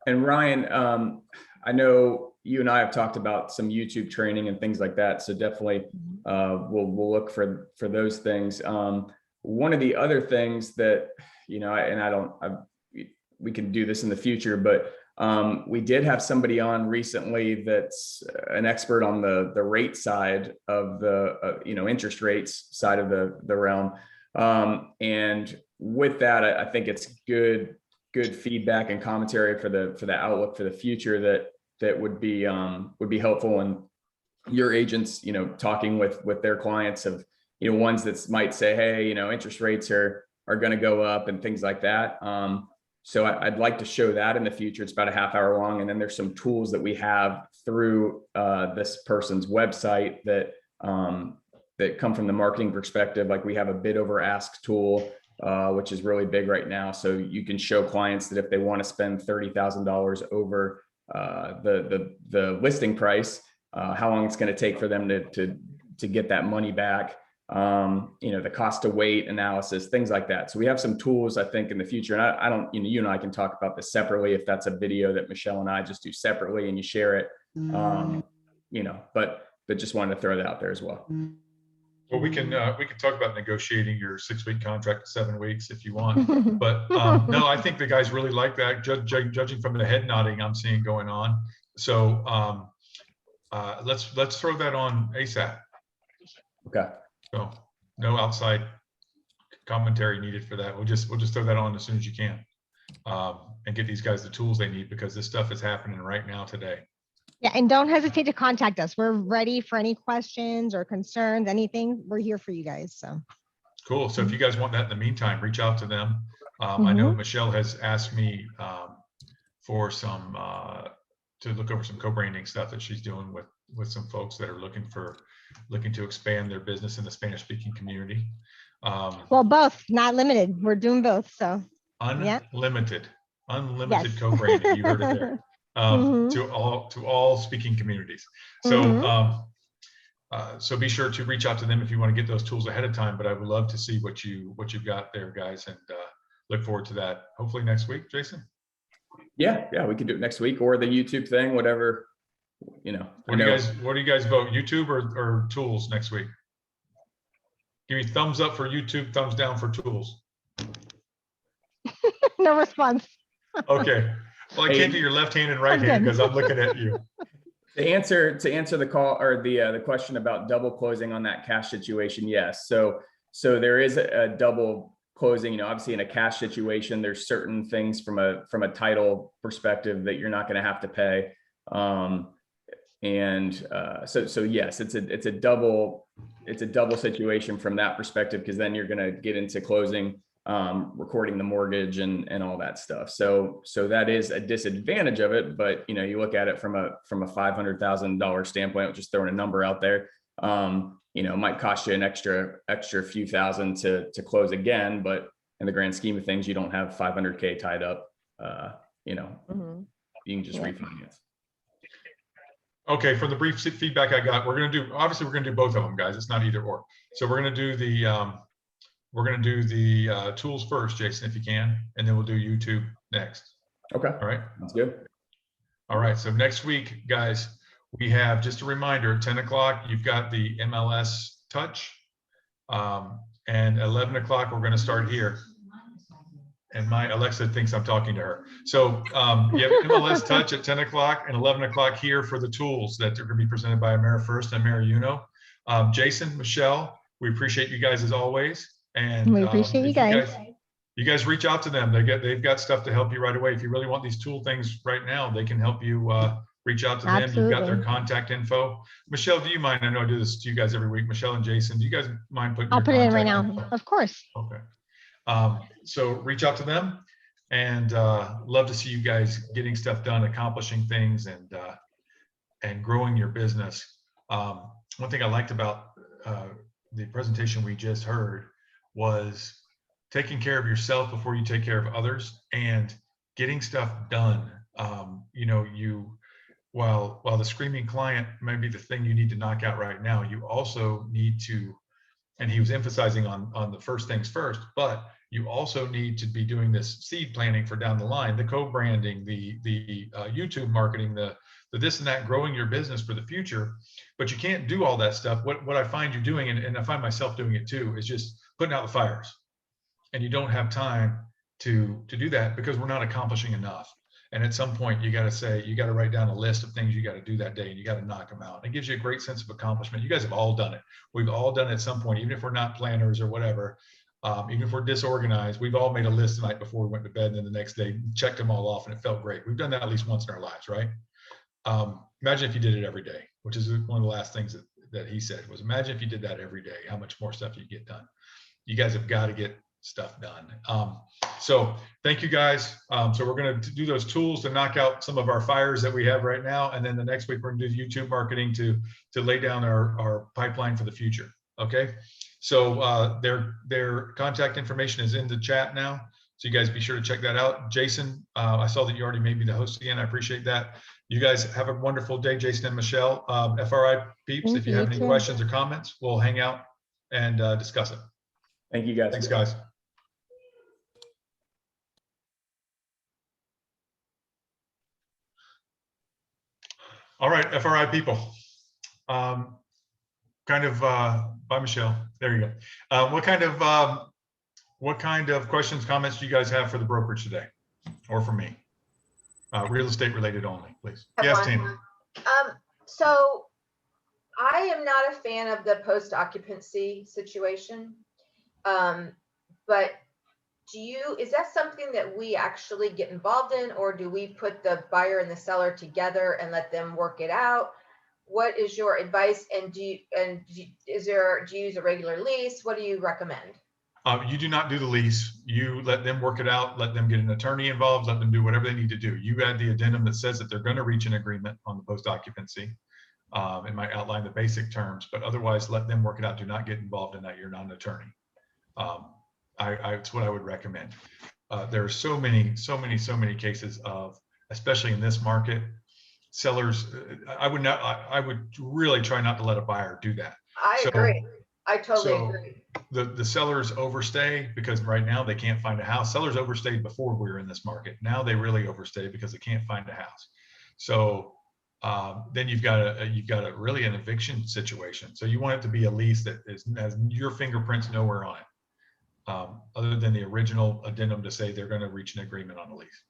And Ryan, I know you and I have talked about some YouTube training and things like that. So definitely we'll look for those things. One of the other things that, we can do this in the future, but we did have somebody on recently that's an expert on the rate side of the, interest rates side of the realm. And with that, I think it's good feedback and commentary for the outlook for the future that would be helpful. And your agents, talking with their clients of, ones that might say, hey, interest rates are going to go up and things like that. So I'd like to show that in the future. It's about a half hour long. And then there's some tools that we have through this person's website that come from the marketing perspective. Like we have a bid over ask tool, which is really big right now. So you can show clients that if they want to spend $30,000 over the listing price, how long it's going to take for them to get that money back. The cost to wait analysis, things like that. So we have some tools, I think, in the future. And I don't, you and I can talk about this separately if that's a video that Michelle and I just do separately and you share it. But just wanted to throw that out there as well. Well, we can talk about negotiating your 6-week contract to 7 weeks if you want. But no, I think the guys really like that. Judging from the head nodding I'm seeing going on. So let's throw that on ASAP. Okay. So no outside commentary needed for that. We'll just throw that on as soon as you can, and get these guys the tools they need, because this stuff is happening right now today. Yeah, and don't hesitate to contact us. We're ready for any questions or concerns, anything. We're here for you guys. So cool. So if you guys want that in the meantime, reach out to them. I know Michelle has asked me for some to look over some co-branding stuff that she's doing with some folks that are looking to expand their business in the Spanish-speaking community. Well, both, not limited. We're doing both. So unlimited yes. co-branding. You heard it there. To all speaking communities. So so be sure to reach out to them if you want to get those tools ahead of time. But I would love to see what you've got there, guys, and look forward to that. Hopefully next week, Jason. Yeah, we can do it next week or the YouTube thing, whatever. What do you guys vote? YouTube or tools next week? Give me thumbs up for YouTube, thumbs down for tools. No response. Okay. Well, I can't do your left hand and right hand because I'm looking at you. To answer the call or the question about double closing on that cash situation, yes. So there is a double closing. Obviously in a cash situation, there's certain things from a title perspective that you're not going to have to pay. So yes, it's a double situation from that perspective, because then you're going to get into closing, recording the mortgage and all that stuff. So that is a disadvantage of it, but you look at it from a $500,000 standpoint, just throwing a number out there, it might cost you an extra few thousand to close again, but in the grand scheme of things, you don't have 500K tied up, you can just refinance. Okay, from the brief feedback I got, we're going to do both of them, guys. It's not either or. So we're going to do the tools first, Jason, if you can, and then we'll do YouTube next. Okay. All right. That's good. All right. So next week, guys, we have, just a reminder, 10 o'clock, you've got the MLS touch, and 11 o'clock, we're going to start here. And my Alexa thinks I'm talking to her. So you have MLS touch at 10 o'clock and 11 o'clock here for the tools that are going to be presented by AmeriFirst and AmeriUno. Jason, Michelle, We appreciate you guys as always. And We appreciate you guys. You guys reach out to them. They've got stuff to help you right away. If you really want these tool things right now, they can help you reach out to them. You've got their Absolutely. contact info. Michelle, do you mind? I know I do this to you guys every week. Michelle and Jason, do you guys mind putting I'll your put it in right contact now. info? Of course. Okay. So reach out to them, and love to see you guys getting stuff done, accomplishing things, and growing your business. One thing I liked about the presentation we just heard was taking care of yourself before you take care of others and getting stuff done. While the screaming client may be the thing you need to knock out right now, you also need to, and he was emphasizing on the first things first, but you also need to be doing this seed planning for down the line, the co-branding, the YouTube marketing, the this and that, growing your business for the future. But you can't do all that stuff. What I find you doing, and I find myself doing it too, is just putting out the fires. And you don't have time to do that because we're not accomplishing enough. And at some point you got to write down a list of things you got to do that day, and you got to knock them out. It gives you a great sense of accomplishment. You guys have all done it. We've all done it at some point, even if we're not planners or whatever, even if we're disorganized, we've all made a list the night before we went to bed, and then the next day checked them all off, and it felt great. We've done that at least once in our lives, right? Imagine if you did it every day, which is one of the last things that he said was, imagine if you did that every day, how much more stuff you get done. You guys have got to get stuff done. So thank you guys. So we're going to do those tools to knock out some of our fires that we have right now. And then the next week, we're going to do YouTube marketing to lay down our pipeline for the future. Okay. So their contact information is in the chat now. So you guys be sure to check that out. Jason, I saw that you already made me the host again. I appreciate that. You guys have a wonderful day, Jason and Michelle. FRI peeps, if you have any questions or comments, we'll hang out and discuss it. Thank you guys. Thanks, guys. All right, FRI people. Bye, Michelle. There you go. What kind of questions, comments do you guys have for the brokerage today, or for me? Real estate related only, please. Yes, Tina. So I am not a fan of the post occupancy situation. But is that something that we actually get involved in, or do we put the buyer and the seller together and let them work it out? What is your advice? And do you use a regular lease? What do you recommend? You do not do the lease. You let them work it out, let them get an attorney involved, let them do whatever they need to do. You add the addendum that says that they're going to reach an agreement on the post occupancy. It might outline the basic terms, but otherwise let them work it out. Do not get involved in that. You're not an attorney. It's what I would recommend. There are so many cases of, especially in this market, sellers. I would really try not to let a buyer do that. I agree. I totally agree. The sellers overstay because right now they can't find a house. Sellers overstayed before we were in this market. Now they really overstay because they can't find a house. So then you've got a really an eviction situation. So you want it to be a lease that has your fingerprints nowhere on it, other than the original addendum to say they're going to reach an agreement on the lease.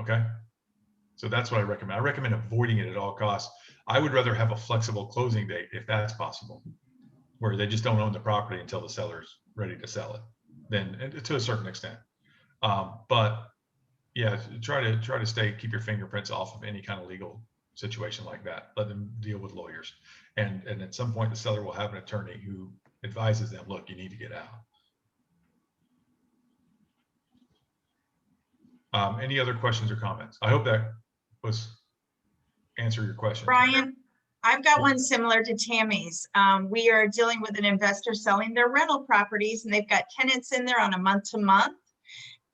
Okay. So that's what I recommend. I recommend avoiding it at all costs. I would rather have a flexible closing date if that's possible, where they just don't own the property until the seller's ready to sell it, then to a certain extent. But yeah, try to keep your fingerprints off of any kind of legal situation like that. Let them deal with lawyers. And at some point the seller will have an attorney who advises them, look, you need to get out. Any other questions or comments? I hope that was answer your question. Brian, I've got one similar to Tammy's. We are dealing with an investor selling their rental properties, and they've got tenants in there on a month-to-month,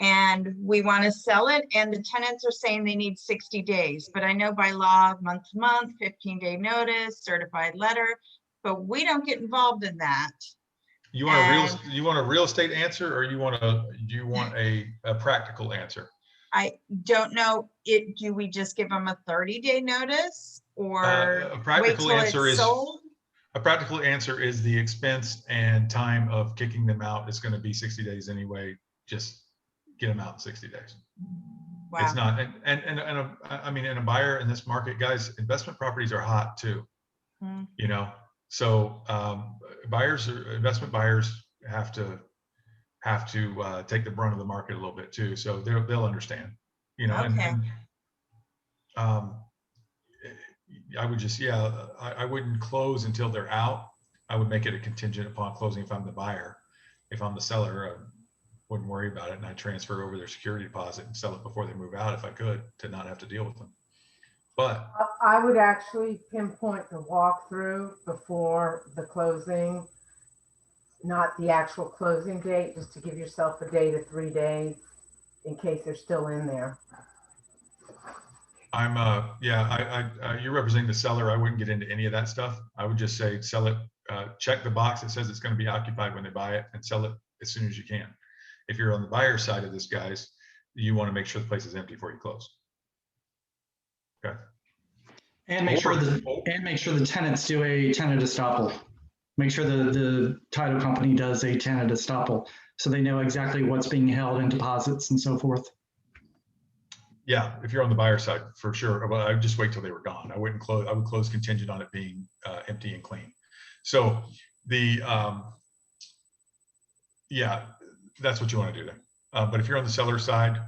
and we want to sell it, and the tenants are saying they need 60 days. But I know by law, month-to-month, 15-day notice, certified letter, but we don't get involved in that. You want a real estate answer, or do you want a practical answer? I don't know. Do we just give them a 30-day notice, or a practical wait till answer it's is sold? A practical answer is the expense and time of kicking them out is going to be 60 days anyway. Just get them out in 60 days. Wow. It's not, I mean, in a buyer in this market, guys, investment properties are hot too. You know, So buyers or investment buyers have to take the brunt of the market a little bit too. So they'll understand, you know, Okay. and I would just, I wouldn't close until they're out. I would make it a contingent upon closing if I'm the buyer. If I'm the seller, I wouldn't worry about it, and I transfer over their security deposit and sell it before they move out if I could, to not have to deal with them. But I would actually pinpoint the walkthrough before the closing, not the actual closing date, just to give yourself a day to 3 days in case they're still in there. I'm you're representing the seller. I wouldn't get into any of that stuff. I would just say sell it, check the box that says it's going to be occupied when they buy it, and sell it as soon as you can. If you're on the buyer side of this, guys, you want to make sure the place is empty before you close. Okay. And make sure the tenants do a tenant estoppel. Make sure the title company does a tenant estoppel, so they know exactly what's being held in deposits and so forth. Yeah, if you're on the buyer side, for sure. Well, I would just wait till they were gone. I wouldn't close. I would close contingent on it being empty and clean. So the that's what you want to do there. But if you're on the seller side,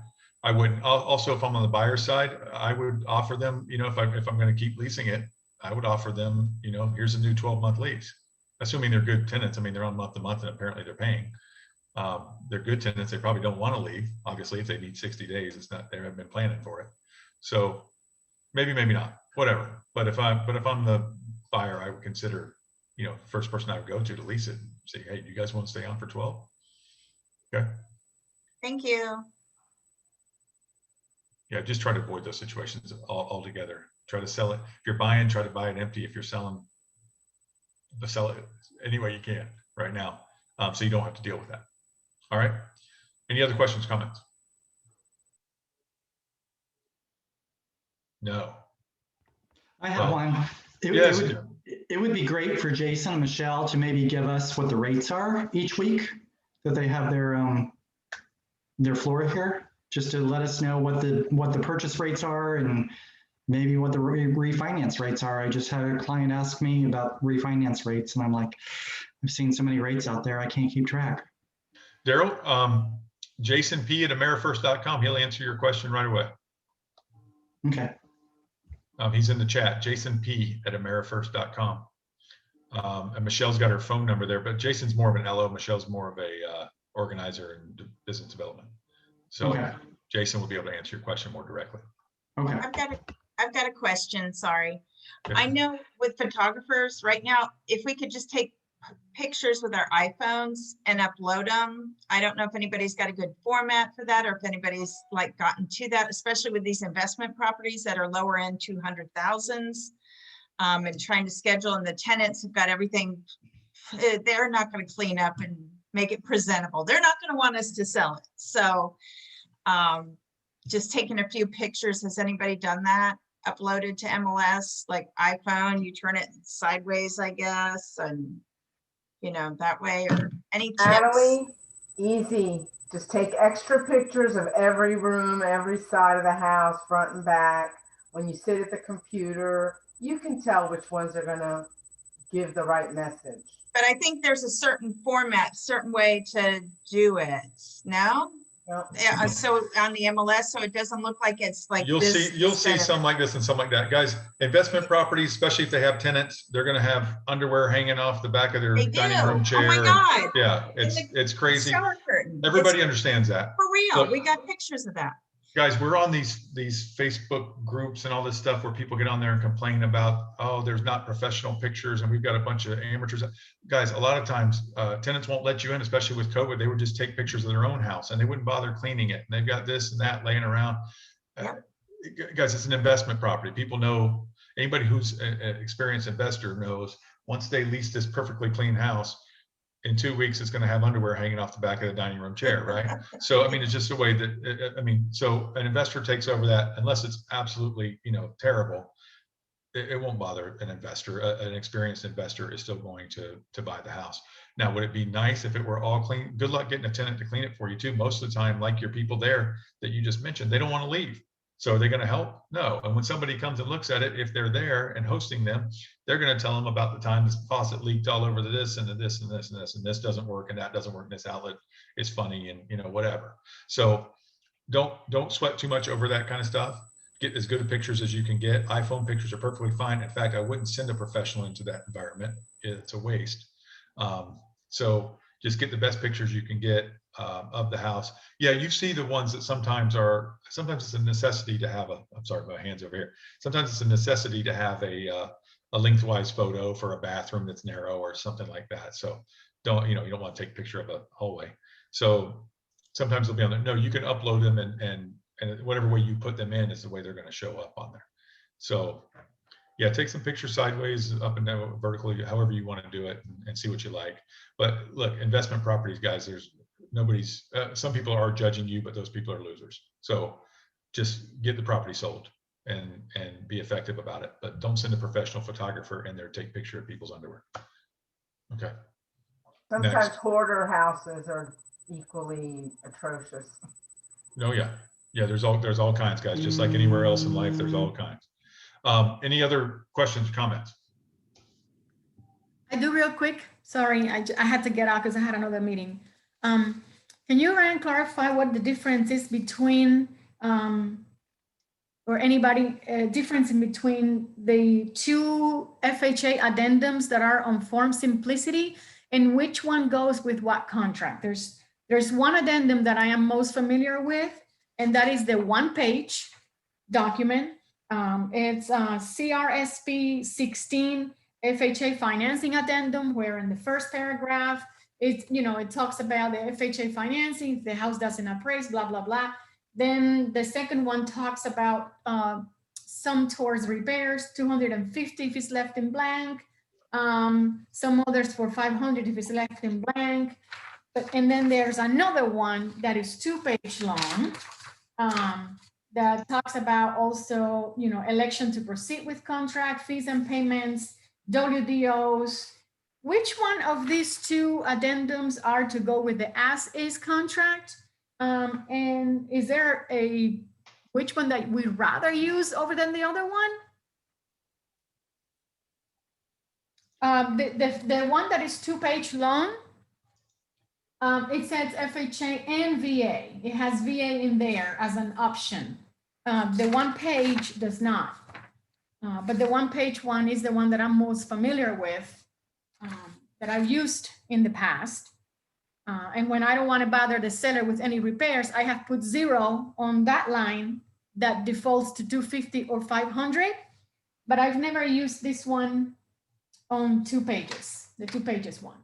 I wouldn't. Also, if I'm on the buyer side, I would offer them, you know, if I'm going to keep leasing it, I would offer them, you know, here's a new 12-month lease, assuming they're good tenants. I mean, they're on month to month, and apparently they're paying. They're good tenants. They probably don't want to leave. Obviously, if they need 60 days, it's not, they haven't been planning for it. So maybe not, whatever. But if I'm the buyer, I would consider, you know, the first person I would go to lease it and say, hey, do you guys want to stay on for 12? Okay. Thank you. Yeah, just try to avoid those situations altogether. Try to sell it. If you're buying, try to buy it empty. If you're selling, sell it any way you can right now, so you don't have to deal with that. All right. Any other questions, comments? No. I have one. It would be great for Jason and Michelle to maybe give us what the rates are each week that they have their floor here, just to let us know what the purchase rates are and maybe what the refinance rates are. I just had a client ask me about refinance rates, and I'm like, I've seen so many rates out there, I can't keep track. Daryl, Jason P at AmeriFirst.com. He'll answer your question right away. Okay. He's in the chat, Jason P at AmeriFirst.com. And Michelle's got her phone number there, but Jason's more of an LO. Michelle's more of a organizer and business development. So okay. Jason will be able to answer your question more directly. Okay. I've got a question. Sorry. Okay. I know with photographers right now, if we could just take pictures with our iPhones and upload them. I don't know if anybody's got a good format for that, or if anybody's like gotten to that, especially with these investment properties that are lower end 200,000s, and trying to schedule, and the tenants have got everything. They're not going to clean up and make it presentable. They're not going to want us to sell it. So just taking a few pictures. Has anybody done that? Uploaded to MLS, like iPhone, you turn it sideways, I guess, and you know, that way, or any tips? Natalie, easy. Just take extra pictures of every room, every side of the house, front and back. When you sit at the computer, you can tell which ones are gonna give the right message. But I think there's a certain format, certain way to do it. No? Yep. Yeah, so on the MLS, so it doesn't look like it's like you'll see some like this and some like that. Guys, investment properties, especially if they have tenants, they're going to have underwear hanging off the back of their dining room chair. Oh my God. Yeah, it's crazy. Shower curtain. Everybody understands that. For real, Look, we got pictures of that. Guys, we're on these Facebook groups and all this stuff where people get on there and complain about, oh, there's not professional pictures and we've got a bunch of amateurs. Guys, a lot of times tenants won't let you in, especially with COVID. They would just take pictures of their own house and they wouldn't bother cleaning it. And they've got this and that laying around. Guys, it's an investment property. People know, anybody who's an experienced investor knows once they lease this perfectly clean house, in 2 weeks, it's going to have underwear hanging off the back of the dining room chair, right? So, I mean, it's just a way that, I mean, so an investor takes over that, unless it's absolutely, you know, terrible, it won't bother an investor. An experienced investor is still going to buy the house. Now, would it be nice if it were all clean? Good luck getting a tenant to clean it for you too. Most of the time, like your people there that you just mentioned, they don't want to leave. So are they going to help? No. And when somebody comes and looks at it, if they're there and hosting them, they're going to tell them about the time this faucet leaked all over this and this and this and this, and this doesn't work and that doesn't work. And this outlet is funny and, you know, whatever. So don't sweat too much over that kind of stuff. Get as good of pictures as you can get. iPhone pictures are perfectly fine. In fact, I wouldn't send a professional into that environment. It's a waste. So just get the best pictures you can get of the house. Yeah, you see the ones that sometimes it's a necessity to have I'm sorry, my hand's over here. Sometimes it's a necessity to have a lengthwise photo for a bathroom that's narrow or something like that. So you don't want to take a picture of a hallway. So sometimes they'll be on there. No, you can upload them and whatever way you put them in is the way they're going to show up on there. So yeah, take some pictures sideways, up and down, vertically, however you want to do it, and see what you like. But look, investment properties, guys, some people are judging you, but those people are losers. So just get the property sold and be effective about it. But don't send a professional photographer in there to take a picture of people's underwear. Okay. Sometimes Next. hoarder houses are equally atrocious. Oh yeah. Yeah, there's all kinds, guys. Just like anywhere else in life, there's all kinds. Any other questions, comments? I do real quick. Sorry, I had to get out because I had another meeting. Can you, Ryan, clarify what the difference is between, or anybody, difference in between the two FHA addendums that are on Form Simplicity, and which one goes with what contract? There's one addendum that I am most familiar with, and that is the one-page document. It's CRSP 16 FHA financing addendum, where in the first paragraph, it talks about the FHA financing, if the house doesn't appraise, blah, blah, blah. Then the second one talks about some towards repairs, 250 if it's left in blank, some others for 500 if it's left in blank. And then there's another one that is 2-page long, that talks about also, election to proceed with contract, fees and payments, WDOs. Which one of these two addendums are to go with the as-is contract? And is there which one that we'd rather use over than the other one? The one that is 2-page long, it says FHA and VA. It has VA in there as an option. The one-page does not. But the one-page one is the one that I'm most familiar with, that I've used in the past. And when I don't want to bother the seller with any repairs, I have put 0 on that line that defaults to 250 or 500. But I've never used this one on 2 pages, the 2 pages one.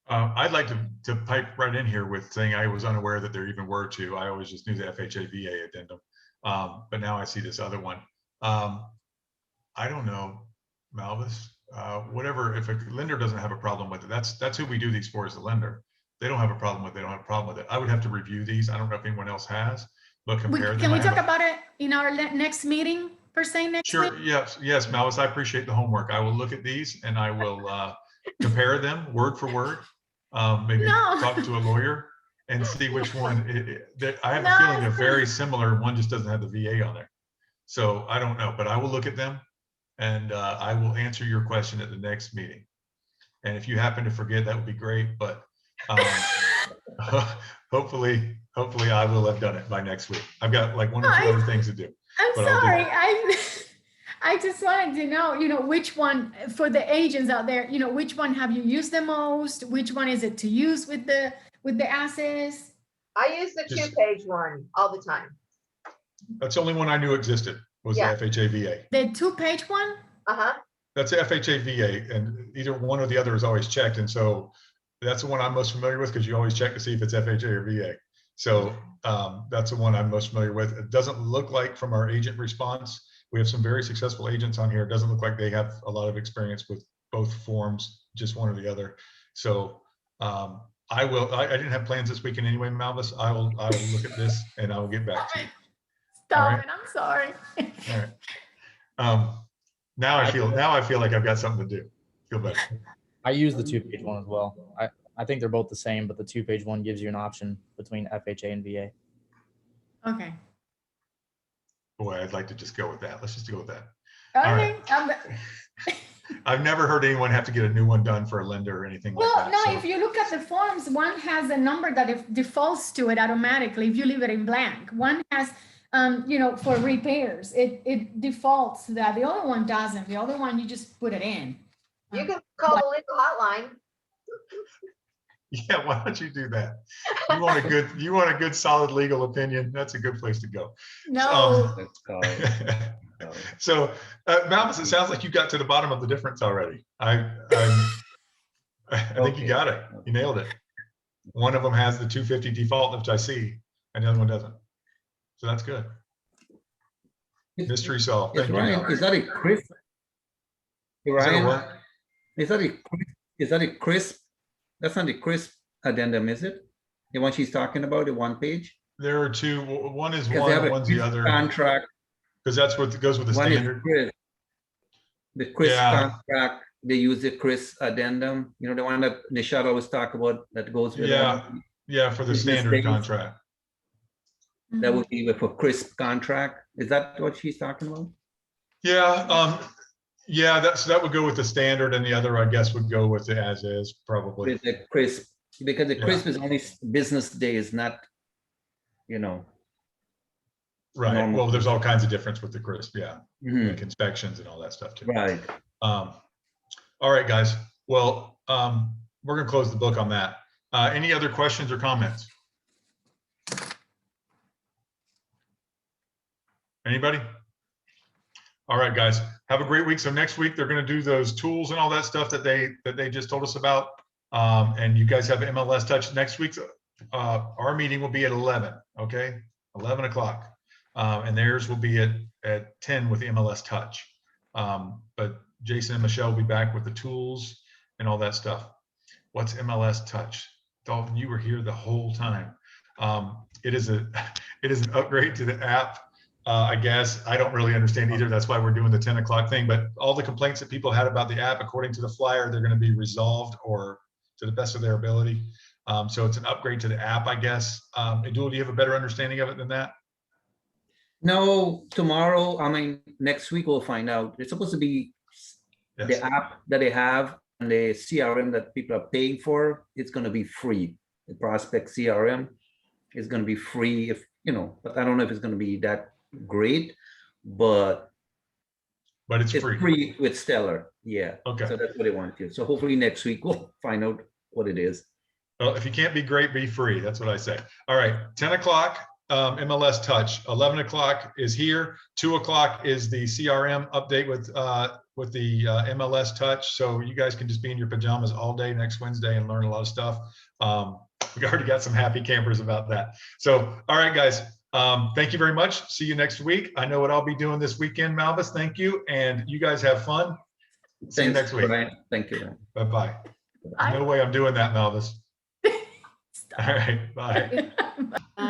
I'd like to pipe right in here with saying I was unaware that there even were 2. I always just knew the FHA VA addendum, but now I see this other one. I don't know, Malvis, whatever. If a lender doesn't have a problem with it, that's who we do these for, is the lender. They don't have a problem with it. They don't have a problem with it. I would have to review these. I don't know if anyone else has, but compare them. Can we talk about it in our next meeting, per se, next week? Sure. Yes, Malvis, I appreciate the homework. I will look at these and I will compare them word for word. Maybe talk to a lawyer and see which one. I have a feeling they're very similar. One just doesn't have the VA on there. So I don't know, but I will look at them and I will answer your question at the next meeting. And if you happen to forget, that would be great. But hopefully I will have done it by next week. I've got like 1 or 2 other things to do. I'm sorry. I just wanted to know, which one, for the agents out there, which one have you used the most? Which one is it to use with the assets? I use the 2-page one all the time. That's the only one I knew existed, was the FHA VA. The 2-page one? Uh-huh. That's the FHA VA, and either one or the other is always checked. And so that's the one I'm most familiar with, because you always check to see if it's FHA or VA. So that's the one I'm most familiar with. It doesn't look like, from our agent response, we have some very successful agents on here. It doesn't look like they have a lot of experience with both forms, just one or the other. So I didn't have plans this weekend anyway, Malvis. I will look at this and I will get back to you. Stop it, I'm sorry. All right. Now I feel like I've got something to do. Feel better. I use the 2-page one as well. I think they're both the same, but the 2-page one gives you an option between FHA and VA. Okay. Boy, I'd like to just go with that. Let's just go with that. Okay. I've never heard anyone have to get a new one done for a lender or anything like that. Well, no, so. if you look at the forms, one has a number that it defaults to it automatically if you leave it in blank. One has, for repairs, it defaults to that. The other one doesn't. The other one, you just put it in. You can call the legal hotline. Yeah, why don't you do that? You want a good solid legal opinion? That's a good place to go. No. So, Malvis, it sounds like you got to the bottom of the difference already. I think you got it. You nailed it. One of them has the 250 default, which I see, and the other one doesn't. So that's good. Mystery solved. Thank you. Ryan, is that a crisp? Ryan, is that a crisp? That's not the crisp addendum, is it? The one she's talking about, the one page? There are two. One is one, one's the other. Contract. Because that's what goes with the standard. The crisp contract, they use the crisp addendum. You know, the one that Nishad always talk about that goes with. Yeah, for the standard contract. That would be for crisp contract. Is that what she's talking about? Yeah. Yeah, that would go with the standard, and the other, I guess, would go with the as is, probably. With the crisp, because the crisp is only business days, not, Right. normal. Well, there's all kinds of difference with the crisp, yeah. Mhm. Like inspections and all that stuff too. Right. All right, guys. Well, we're gonna close the book on that. Any other questions or comments? Anybody? All right, guys, have a great week. So next week, they're going to do those tools and all that stuff that they just told us about. And you guys have MLS Touch next week. Our meeting will be at 11, okay? 11 o'clock. And theirs will be at 10 with the MLS Touch. But Jason and Michelle will be back with the tools and all that stuff. What's MLS Touch? Dalton, you were here the whole time. It is an upgrade to the app. I guess I don't really understand either. That's why we're doing the 10 o'clock thing. But all the complaints that people had about the app, according to the flyer, they're going to be resolved or to the best of their ability. So it's an upgrade to the app, I guess. Abdul, do you have a better understanding of it than that? No, tomorrow, next week we'll find out. It's supposed to be the app that they have and the CRM that people are paying for. It's going to be free. The Prospect CRM is going to be free but I don't know if it's going to be that great, but it's free with Stellar. Yeah. Okay. So that's what they want to. So hopefully next week we'll find out what it is. Well, if you can't be great, be free. That's what I say. All right, 10 o'clock, MLS Touch. 11 o'clock is here. 2 o'clock is the CRM update with the MLS Touch. So you guys can just be in your pajamas all day next Wednesday and learn a lot of stuff. We already got some happy campers about that. So, all right, guys. Thank you very much. See you next week. I know what I'll be doing this weekend, Malvis. Thank you. And you guys have fun. See you next week. Brian. Thank you. Bye-bye. There's no way I'm doing that, Malvis. All right. Bye. Bye.